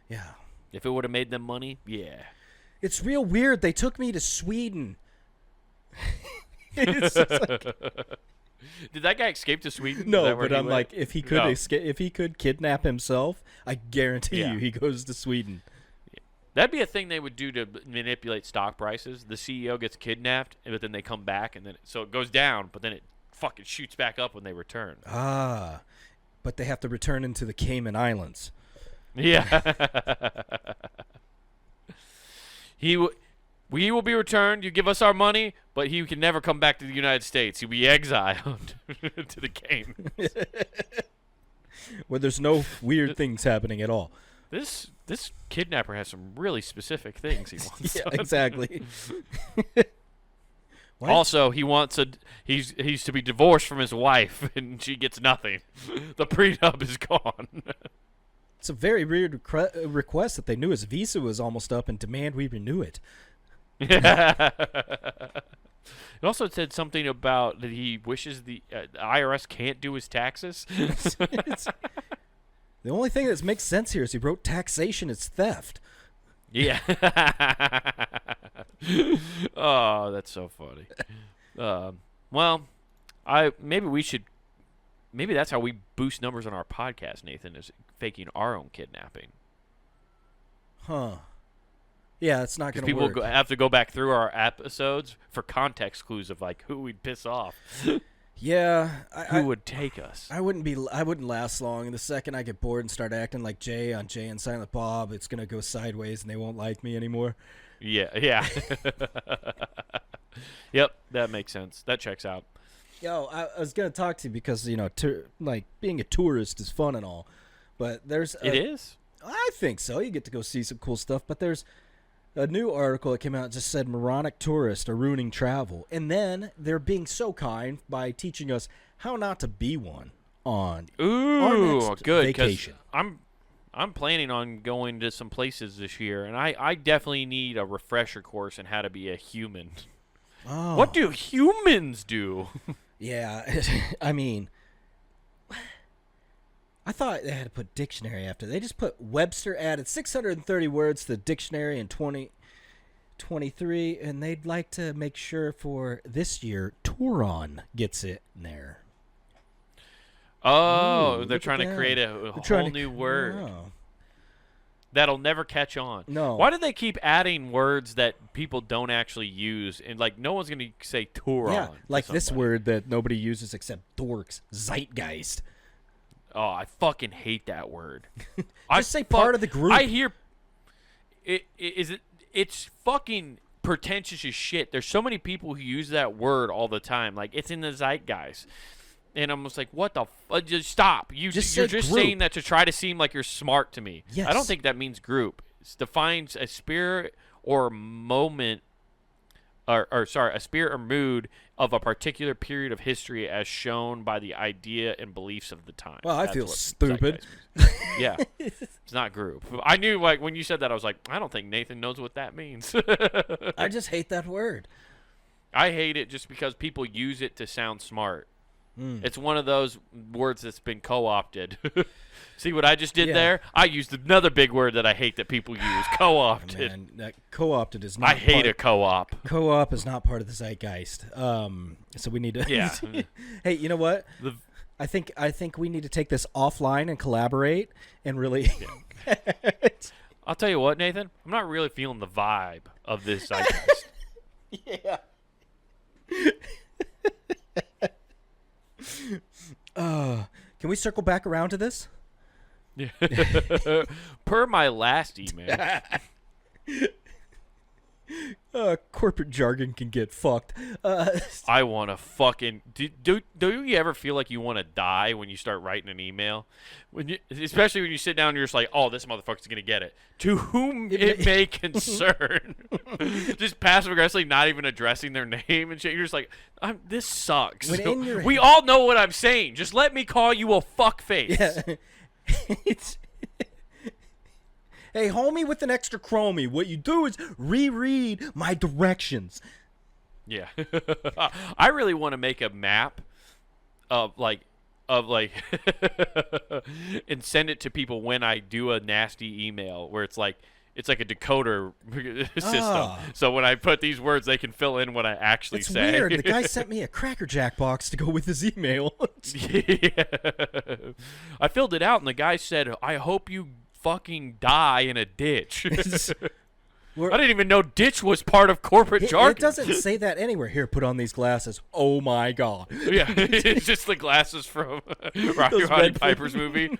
Yeah. If it would have made them money, yeah. It's real weird. They took me to Sweden. It's just like, did that guy escape to Sweden? no, but I'm like, if he could escape, if he could kidnap himself, I guarantee you he goes to Sweden. Yeah. That'd be a thing they would do to manipulate stock prices. The CEO gets kidnapped, but then they come back, and then so it goes down, but then it fucking shoots back up when they return. But they have to return into the Cayman Islands. Yeah. We will be returned. You give us our money, but he can never come back to the United States. He'll be exiled to the Caymans. Where there's no weird things happening at all. This kidnapper has some really specific things he wants. Yeah, exactly. Also, he's to be divorced from his wife, and she gets nothing. The prenup is gone. It's a very weird request that they knew his visa was almost up and demand we renew it. Yeah. It also said something about that he wishes the IRS can't do his taxes. The only thing that makes sense here is he wrote taxation is theft. Yeah. Oh, that's so funny. Well, maybe that's how we boost numbers on our podcast, Nathan, is faking our own kidnapping. Huh. Yeah, it's not going to work. People have to go back through our episodes for context clues of like who we'd piss off. Yeah, who would take us? I wouldn't last long. The second I get bored and start acting like Jay on Jay and Silent Bob, it's going to go sideways and they won't like me anymore. Yeah. Yep, that makes sense. That checks out. Yo, I was going to talk to you because, like being a tourist is fun and all, but it is? I think so. You get to go see some cool stuff, but there's a new article that came out that just said moronic tourists are ruining travel. And then they're being so kind by teaching us how not to be one on our next vacation. I'm planning on going to some places this year, and I definitely need a refresher course in how to be a human. Oh. What do humans do? Yeah, I mean, I thought they had to put dictionary after. They just put Webster added 630 words to the dictionary in 2023, and they'd like to make sure for this year Turon gets it in there. Oh, Ooh, they're trying to create a whole new word. Oh. That'll never catch on. No. Why do they keep adding words that people don't actually use? And, like, no one's going to say Turon. Yeah, like this word that nobody uses except dorks, zeitgeist. Oh, I fucking hate that word. Just say part of the group. I hear it's fucking pretentious as shit. There's so many people who use that word all the time. Like, it's in the zeitgeist. And I'm just like, what the just stop. You're just saying that to try to seem like you're smart to me. Yes. I don't think that means group. It defines a spirit or moment a spirit or mood of a particular period of history as shown by the idea and beliefs of the time. Well, I feel stupid. Yeah. It's not group. I knew, like, when you said that, I was like, I don't think Nathan knows what that means. I just hate that word. I hate it just because people use it to sound smart. It's one of those words that's been co-opted. See what I just did Yeah. there? I used another big word that I hate that people use. Co-opted. Man, that co-opted is not. I hate a co-op. Co-op is not part of the zeitgeist. So we need to. Yeah. Hey, you know what? I think we need to take this offline and collaborate and really. I'll tell you what, Nathan. I'm not really feeling the vibe of this zeitgeist. Yeah. Can we circle back around to this? Per my last email. Corporate jargon can get fucked. I want to fucking do you ever feel like you want to die when you start writing an email? Especially when you sit down and you're just like, oh, this motherfucker's gonna get it. To whom it may concern. Just passive aggressively not even addressing their name and shit. You're just like, this sucks. We all know what I'm saying. Just let me call you a fuckface. Yeah. Hey, homie with an extra chromie, what you do is reread my directions. Yeah. I really want to make a map of and send it to people when I do a nasty email where it's like a decoder system. So when I put these words, they can fill in what I actually It's say. weird. The guy sent me a Cracker Jack box to go with his email. Yeah. I filled it out, and the guy said, I hope you fucking die in a ditch. I didn't even know ditch was part of corporate jargon. It doesn't say that anywhere. Here, put on these glasses. Oh, my God. Yeah, it's just the glasses from Roddy Piper's movie.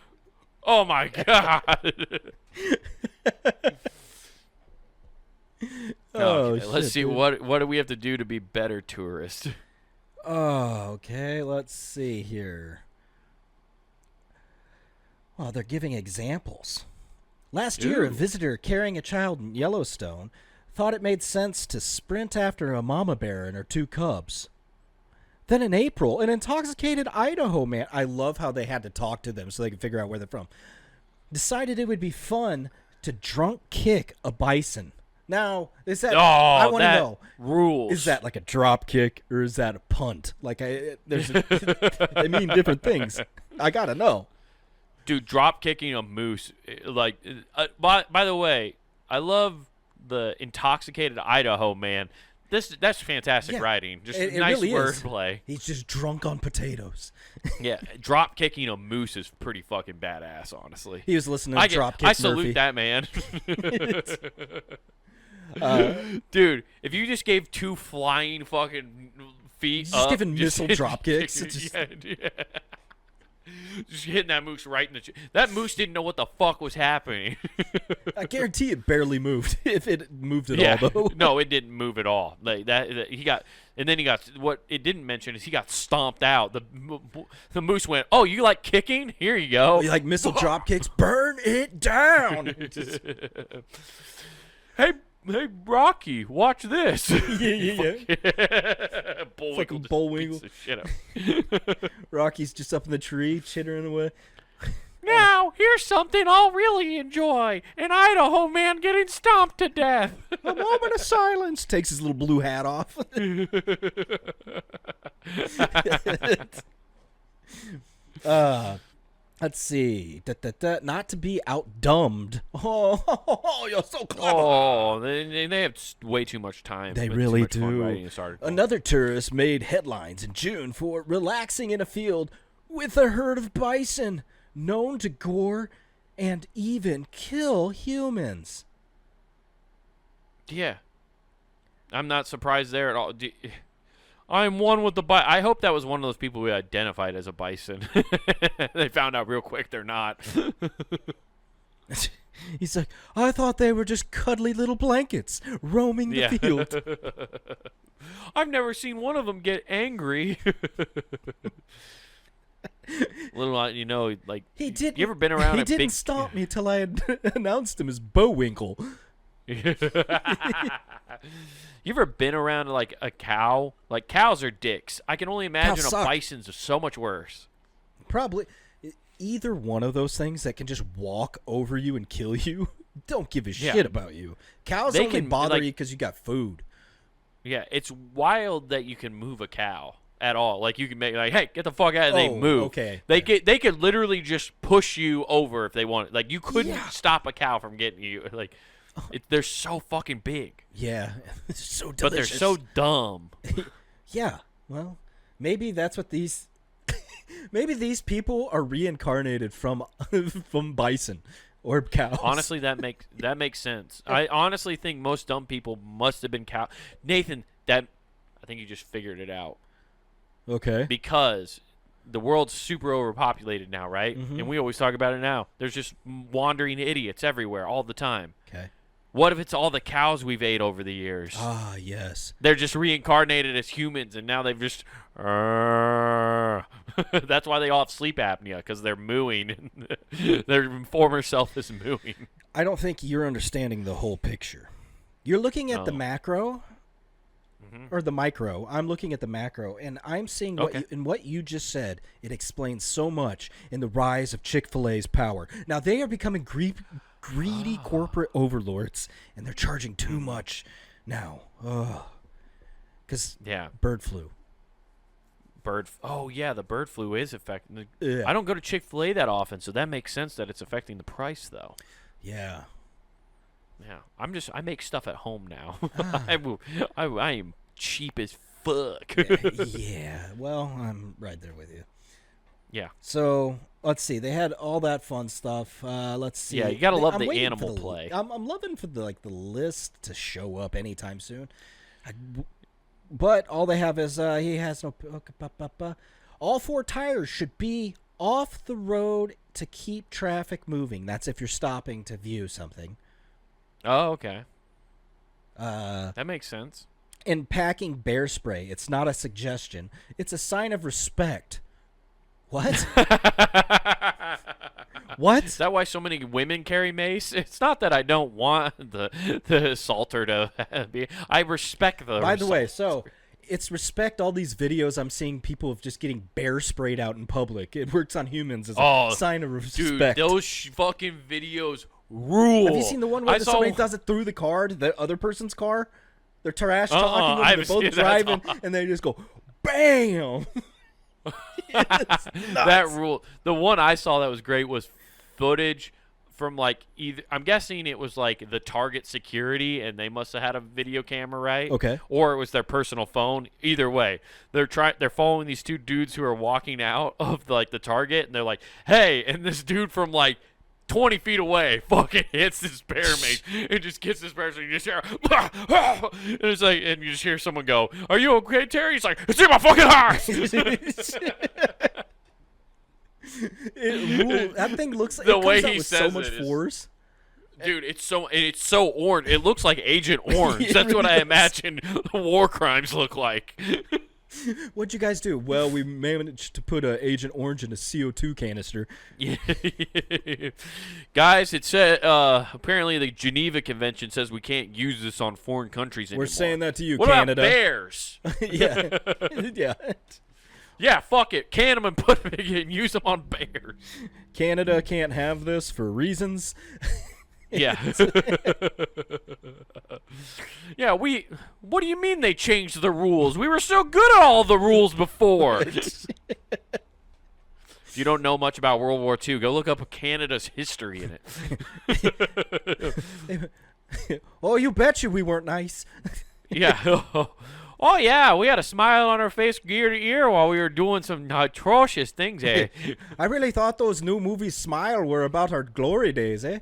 Oh, my God. Okay, let's see. Dude. What do we have to do to be better tourists? Oh, okay. Let's see here. Well, they're giving examples. Last year, a visitor carrying a child in Yellowstone thought it made sense to sprint after a mama bear and her 2 cubs. Then in April, an intoxicated Idaho man, I love how they had to talk to them so they could figure out where they're from, decided it would be fun to drunk kick a bison. Now, is that, I want to know, rules. Is that like a drop kick or is that a punt? Like, they mean different things. I got to know. Dude, drop kicking a moose, like, by the way, I love the intoxicated Idaho man. That's fantastic writing. Just it nice really wordplay. He's just drunk on potatoes. Yeah, drop kicking a moose is pretty fucking badass, honestly. He was listening to Dropkick Murphy. I salute that man. Dude, if you just gave 2 flying fucking feet just giving missile drop kicks. Just hitting that moose right in the that moose didn't know what the fuck was happening. I guarantee it barely moved, if it moved at all, though. No, it didn't move at all. Like that he got, and then he got, what it didn't mention is he got stomped out. The moose went, "Oh, you like kicking? Here you go." You like missile drop kicks? Burn it down. Hey, Rocky, watch this. Yeah. Bullwinkle Fucking Bullwinkle. beats the shit up. Rocky's just up in the tree, chittering away. Now, here's something I'll really enjoy. An Idaho man getting stomped to death. A moment of silence. Takes his little blue hat off. Let's see. Not to be outdumbed. Oh, you're so clever. Oh, they have way too much time. They Too really much fun do. writing this article. Another tourist made headlines in June for relaxing in a field with a herd of bison known to gore and even kill humans. Yeah. I'm not surprised there at all. I'm one with the bison. I hope that was one of those people who identified as a bison. They found out real quick they're not. He's like, I thought they were just cuddly little blankets roaming the field. I've never seen one of them get angry. Little, you know, like, He didn't. You ever been around He a didn't big stop me till I had announced him as Bowinkle. You ever been around like a cow? Like, cows are dicks. I can only imagine Cows a suck. bison's so much worse. Probably either one of those things that can just walk over you and kill you. Don't give a shit about you. Cows They only can, bother like- you because you got food. Yeah, it's wild that you can move a cow. at all. Like you can make like, hey, get the fuck out, and they move. Okay. They could literally just push you over if they want. Like you couldn't stop a cow from getting you. Like they're so fucking big. Yeah. So delicious. But they're so dumb. Yeah. Well, maybe that's what these. Maybe these people are reincarnated from bison or cows. Honestly, that makes sense. I honestly think most dumb people must have been cow. Nathan, I think you just figured it out. Okay. Because the world's super overpopulated now, right? Mm-hmm. And we always talk about it now. There's just wandering idiots everywhere all the time. Okay. What if it's all the cows we've ate over the years? Ah, yes. They're just reincarnated as humans, and now they've just... That's why they all have sleep apnea, because they're mooing. Their former self is mooing. I don't think you're understanding the whole picture. You're looking at the macro or the micro. I'm looking at the macro, and I'm seeing what you just said. It explains so much in the rise of Chick-fil-A's power. Now, they are becoming greedy corporate overlords, and they're charging too much now. Because bird flu. Oh, yeah, the bird flu is affecting. Yeah. I don't go to Chick-fil-A that often, so that makes sense that it's affecting the price, though. Yeah. Yeah, I make stuff at home now. I am cheap as fuck. Yeah, well, I'm right there with you. Yeah. So let's see. They had all that fun stuff. Let's see. Yeah, you gotta love I'm the waiting animal for the, play. I'm loving for the list to show up anytime soon. But all they have is he has no. All 4 tires should be off the road to keep traffic moving. That's if you're stopping to view something. Oh, okay. That makes sense. And packing bear spray. It's not a suggestion. It's a sign of respect. What? What? Is that why so many women carry mace? It's not that I don't want the assaulter to be. I respect the. By the way, so it's respect all these videos I'm seeing people of just getting bear sprayed out in public. It works on humans as a sign of respect. Dude, those fucking videos rule. Have you seen the one where somebody does it through the car, the other person's car? They're trash talking when they're both driving, and they just go, BAM! That rule. The one I saw that was great was footage from like either. I'm guessing it was like the Target security, and they must have had a video camera, right? Okay. Or it was their personal phone. Either way, they're following these 2 dudes who are walking out of the Target, and they're like, "Hey!" And this dude from like 20 feet away fucking hits this bear mace and just gets this bear, so you just hear and it's like, and you just hear someone go, "Are you okay, Terry?" He's like, "It's in my fucking eyes." That thing looks like the it way comes out he with says so much force. Dude, it's so orange. It looks like Agent Orange. It That's what really I imagine the war crimes look like. What'd you guys do? Well, we managed to put Agent Orange in a CO2 canister. Guys, it said apparently the Geneva Convention says we can't use this on foreign countries anymore. We're saying that to you, what Canada. About bears? Yeah. Yeah. Yeah, fuck it. Can them and use them on bears. Canada can't have this for reasons. Yeah. Yeah, what do you mean they changed the rules? We were so good at all the rules before. If you don't know much about World War II, go look up Canada's history in it. Oh, you betcha we weren't nice. Yeah. Oh, yeah, we had a smile on our face ear to ear while we were doing some atrocious things, eh? I really thought those new movies Smile were about our glory days, eh?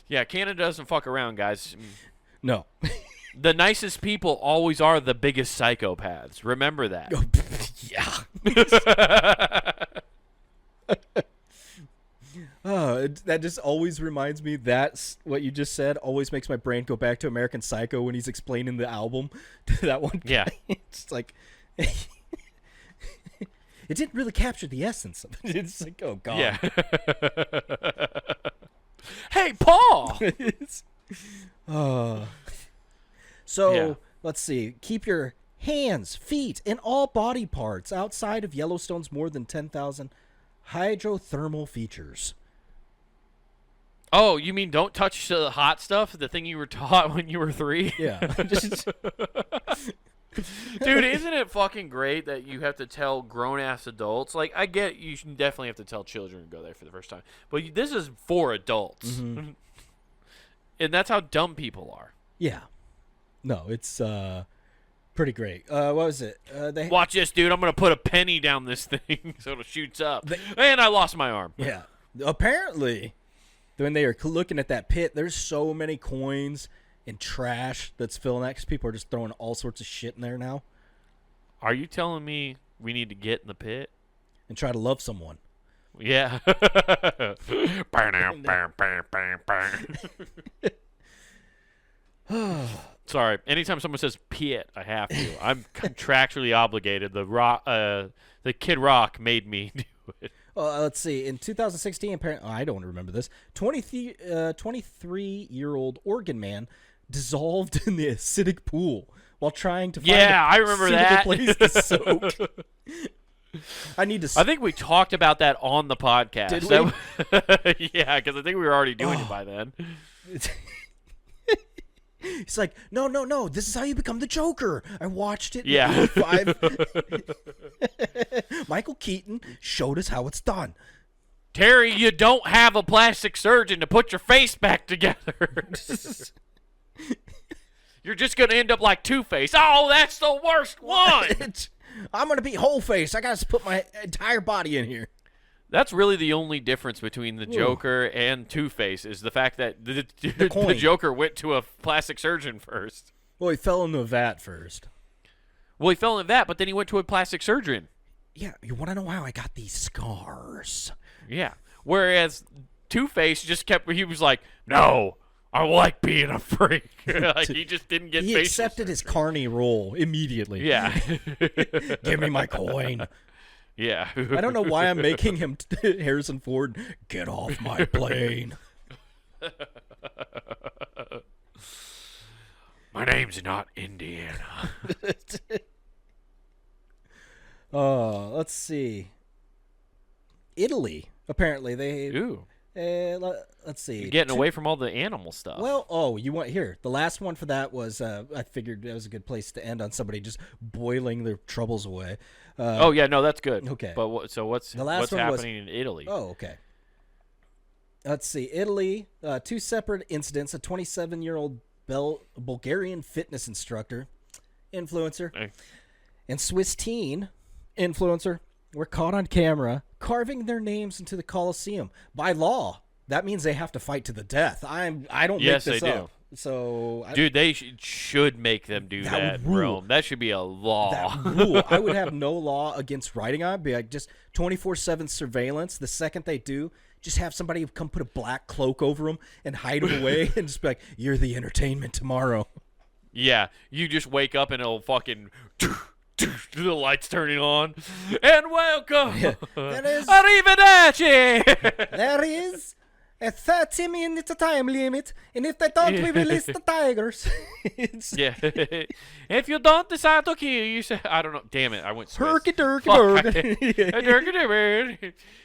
Yeah, Canada doesn't fuck around, guys. No. The nicest people always are the biggest psychopaths. Remember that. Yeah. That just always reminds me. That's what you just said. Always makes my brain go back to American Psycho when he's explaining the album to that one guy. Yeah. It's like it didn't really capture the essence of it. It's like, oh god. Yeah. Hey, Paul. So Yeah. let's see. Keep your hands, feet, and all body parts outside of Yellowstone's more than 10,000 hydrothermal features. Oh, you mean don't touch the hot stuff? The thing you were taught when you were 3? Yeah. Dude, isn't it fucking great that you have to tell grown-ass adults? Like, I get you should definitely have to tell children to go there for the first time. But this is for adults. Mm-hmm. And that's how dumb people are. Yeah. No, it's pretty great. What was it? Watch this, dude. I'm going to put a penny down this thing so it shoots up. And I lost my arm. Yeah. Apparently, when they are looking at that pit, there's so many coins and trash that's filling that because people are just throwing all sorts of shit in there now. Are you telling me we need to get in the pit? And try to love someone. Yeah. Sorry. Anytime someone says pit, I have to. I'm contractually oblagated. The Kid Rock made me do it. Let's see. In 2016, apparently, I don't remember this. 23-year-old Oregon man dissolved in the acidic pool while trying to find I remember that. place to soak. I think we talked about that on the podcast. Did we? Yeah, because I think we were already doing it by then. He's like, no. This is how you become the Joker. I watched it. Yeah. Michael Keaton showed us how it's done. Terry, you don't have a plastic surgeon to put your face back together. You're just going to end up like Two-Face. Oh, that's the worst one. I'm going to be whole face. I got to put my entire body in here. That's really the only difference between the Joker and Two-Face is the fact that the Joker went to a plastic surgeon first. Well, he fell into a vat first. Well, he fell in that, but then he went to a plastic surgeon. Yeah, you want to know how I got these scars? Yeah. Whereas Two-Face he was like, no, I like being a freak. Like, he just didn't get He accepted his carny role immediately. Yeah. Give me my coin. Yeah. I don't know why I'm making him Harrison Ford. Get off my plane. My name's not Indiana. Let's see. Italy. Apparently they. Ooh. Let's see. You're getting away from all the animal stuff. Well, you want here. The last one for that was I figured that was a good place to end on somebody just boiling their troubles away. Yeah, no, that's good. Okay. But what's happening in Italy? Oh, okay. Let's see. Italy, 2 separate incidents. A 27-year-old Bulgarian fitness instructor, influencer, and Swiss teen influencer were caught on camera carving their names into the Colosseum. By law, that means they have to fight to the death. I don't make this they up. do. So, dude, they should make them do that in Rome. That should be a law. That rule. I would have no law against writing on it. Be like just 24/7 surveillance. The second they do, just have somebody come put a black cloak over them and hide them away and just be like, "You're the entertainment tomorrow." Yeah, you just wake up and it'll fucking the lights turning on, and welcome. Yeah, that is Arrivederci. There is a 30-minute time limit, and if they don't, we release the tigers. Yeah. If you don't decide to kill, you say, I don't know. Damn it, I went Swiss. Herky-durky-bird.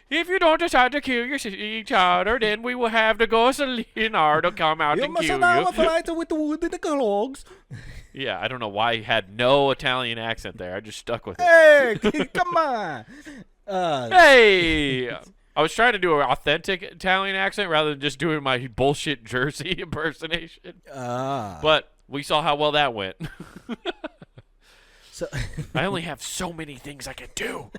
If you don't decide to kill each other, then we will have the ghost of Leonardo come out You and must kill allow you. a fight with the wood and the clogs. Yeah, I don't know why he had no Italian accent there. I just stuck with it. Hey, come on. Hey! I was trying to do an authentic Italian accent rather than just doing my bullshit Jersey impersonation. But we saw how well that went. So I only have so many things I can do.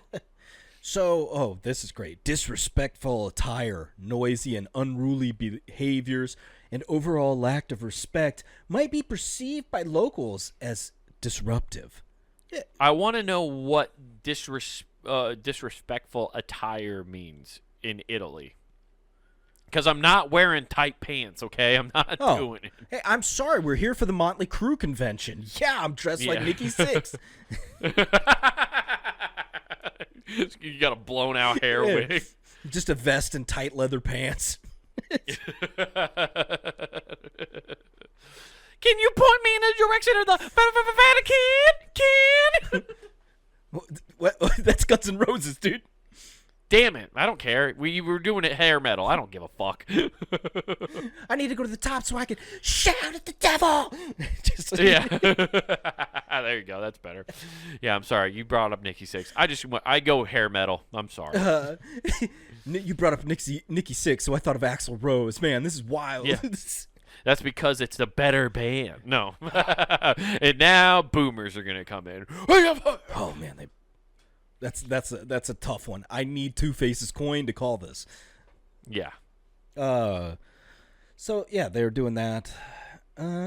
So, this is great. Disrespectful attire, noisy and unruly behaviors, and overall lack of respect might be perceived by locals as disruptive. Yeah. I want to know what disrespectful attire means in Italy. Because I'm not wearing tight pants, okay? I'm not doing it. Hey, I'm sorry. We're here for the Motley Crue convention. Yeah, I'm dressed like Nikki Sixx. You got a blown out hair wig. Just a vest and tight leather pants. Can you point me in the direction of the Vatican? What? That's Guns N' Roses, dude. Damn it! I don't care. We were doing it hair metal. I don't give a fuck. I need to go to the top so I can shout at the devil. Just, Yeah. There you go. That's better. Yeah, I'm sorry. You brought up Nikki Six. I go hair metal. I'm sorry. You brought up Nikki Sixx, so I thought of Axl Rose. Man, this is wild. Yeah. That's because it's the better band. No. And now boomers are gonna come in. Oh man, that's a tough one. I need Two Faces coin to call this. Yeah. So yeah, they're doing that.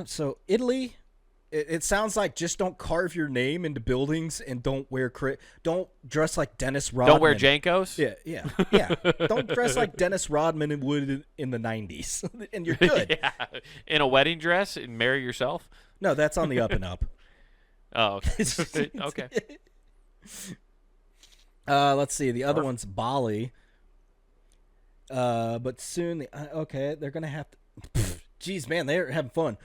So Italy, it sounds like just don't carve your name into buildings and don't don't dress like Dennis Rodman. Don't wear Jankos? Yeah. Don't dress like Dennis Rodman would in the 90s, and you're good. Yeah. In a wedding dress and marry yourself? No, that's on the up and up. Oh, okay. Okay. Let's see. The other one's Bali. But soon they're gonna have to. Jeez, man, they're having fun.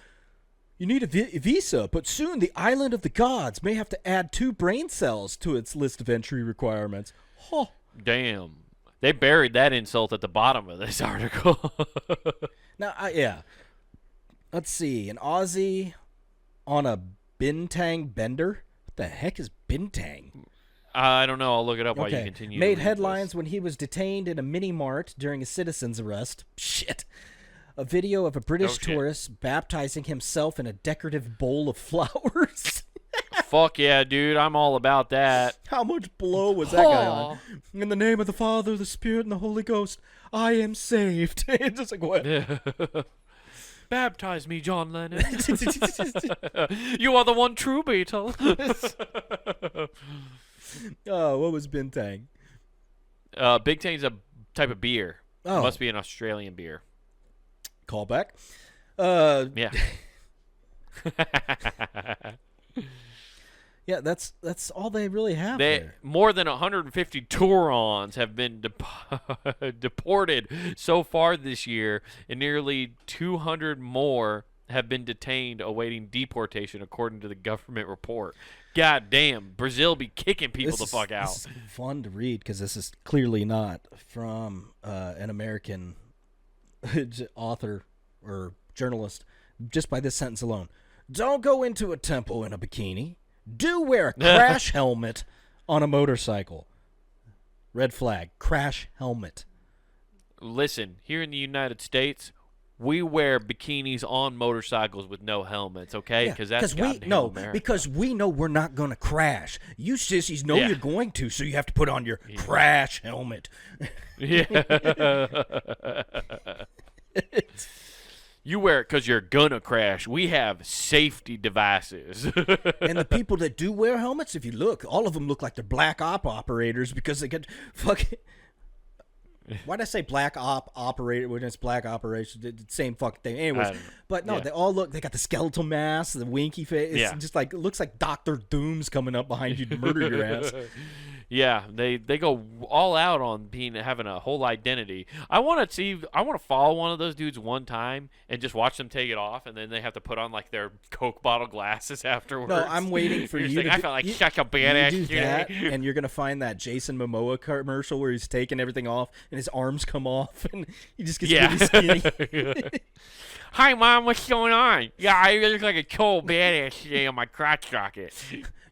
You need a visa, but soon the island of the gods may have to add 2 brain cells to its list of entry requirements. Huh. Damn. They buried that insult at the bottom of this article. Now, yeah. Let's see. An Aussie on a bintang bender. What the heck is bintang? I don't know. I'll look it up while you continue. Made headlines when he was detained in a mini mart during a citizen's arrest. Shit. A video of a British tourist baptizing himself in a decorative bowl of flowers. Fuck yeah, dude. I'm all about that. How much blow was that guy on? In the name of the Father, the Spirit, and the Holy Ghost, I am saved. It's just like, what? Baptize me, John Lennon. You are the one true Beatle. Oh, what was Bintang? Big Tang's a type of beer. Oh. It must be an Australian beer. Callback. Yeah. Yeah, that's all they really have there. More than 150 Tourons have been deported so far this year, and nearly 200 more have been detained awaiting deportation, according to the government report. God damn, Brazil be kicking people the fuck out. This is fun to read because this is clearly not from an American author or journalist. Just by this sentence alone. Don't go into a temple in a bikini. Do wear a crash helmet on a motorcycle. Red flag. Crash helmet. Listen, here in the United States, we wear bikinis on motorcycles with no helmets, okay? Because that's America. Because we know we're not going to crash. You sissies know you're going to, so you have to put on your crash helmet. Yeah. You wear it because you're gonna crash. We have safety devices. And the people that do wear helmets, if you look, all of them look like they're black op operators because they get fucking. Why'd I say black op operator when it's black operation? The same fucking thing. Anyways, but no, they all look. They got the skeletal mask, the winky face. It's just like it looks like Doctor Doom's coming up behind you to murder your ass. Yeah, they go all out on having a whole identity. I want to follow one of those dudes one time and just watch them take it off, and then they have to put on like their Coke bottle glasses afterwards. No, I'm waiting for you to. I feel like such a badass. You do that, and you're gonna find that Jason Momoa commercial where he's taking everything off and his arms come off, and he just gets really skinny. Hi, Mom. What's going on? Yeah, I look like a cold badass today on my crotch rocket.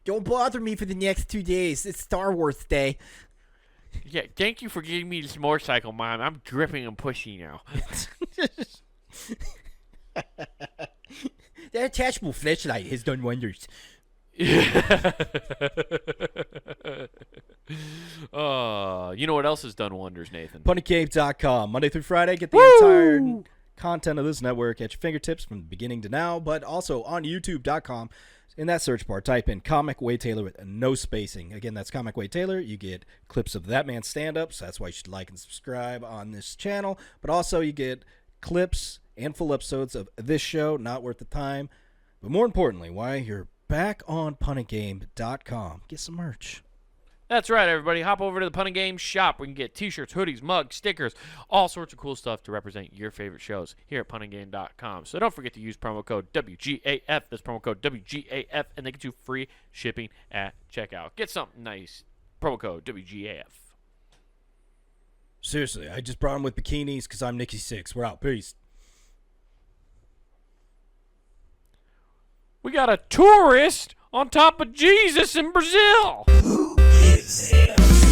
Don't bother me for the next 2 days. It's Star Wars Day. Yeah, thank you for giving me this motorcycle, Mom. I'm gripping and pushing now. That attachable flashlight has done wonders. You know what else has done wonders, Nathan? PunnyCave.com. Monday through Friday, get the entire content of this network at your fingertips from the beginning to now, but also on YouTube.com. In that search bar, type in Comic Wade Taylor with no spacing. Again, that's Comic Wade Taylor. You get clips of that man's stand-ups. That's why you should like and subscribe on this channel. But also you get clips and full episodes of this show, not worth the time. But more importantly, why you're back on punninggame.com. Get some merch. That's right, everybody. Hop over to the Pun and Game shop. We can get t-shirts, hoodies, mugs, stickers, all sorts of cool stuff to represent your favorite shows here at punninggame.com. So don't forget to use promo code WGAF. That's promo code WGAF, and they get you free shipping at checkout. Get something nice. Promo code WGAF. seriously, I just brought them with bikinis because I'm Nikki Six. We're out. Peace. We got a tourist on top of Jesus in Brazil. Who gives him?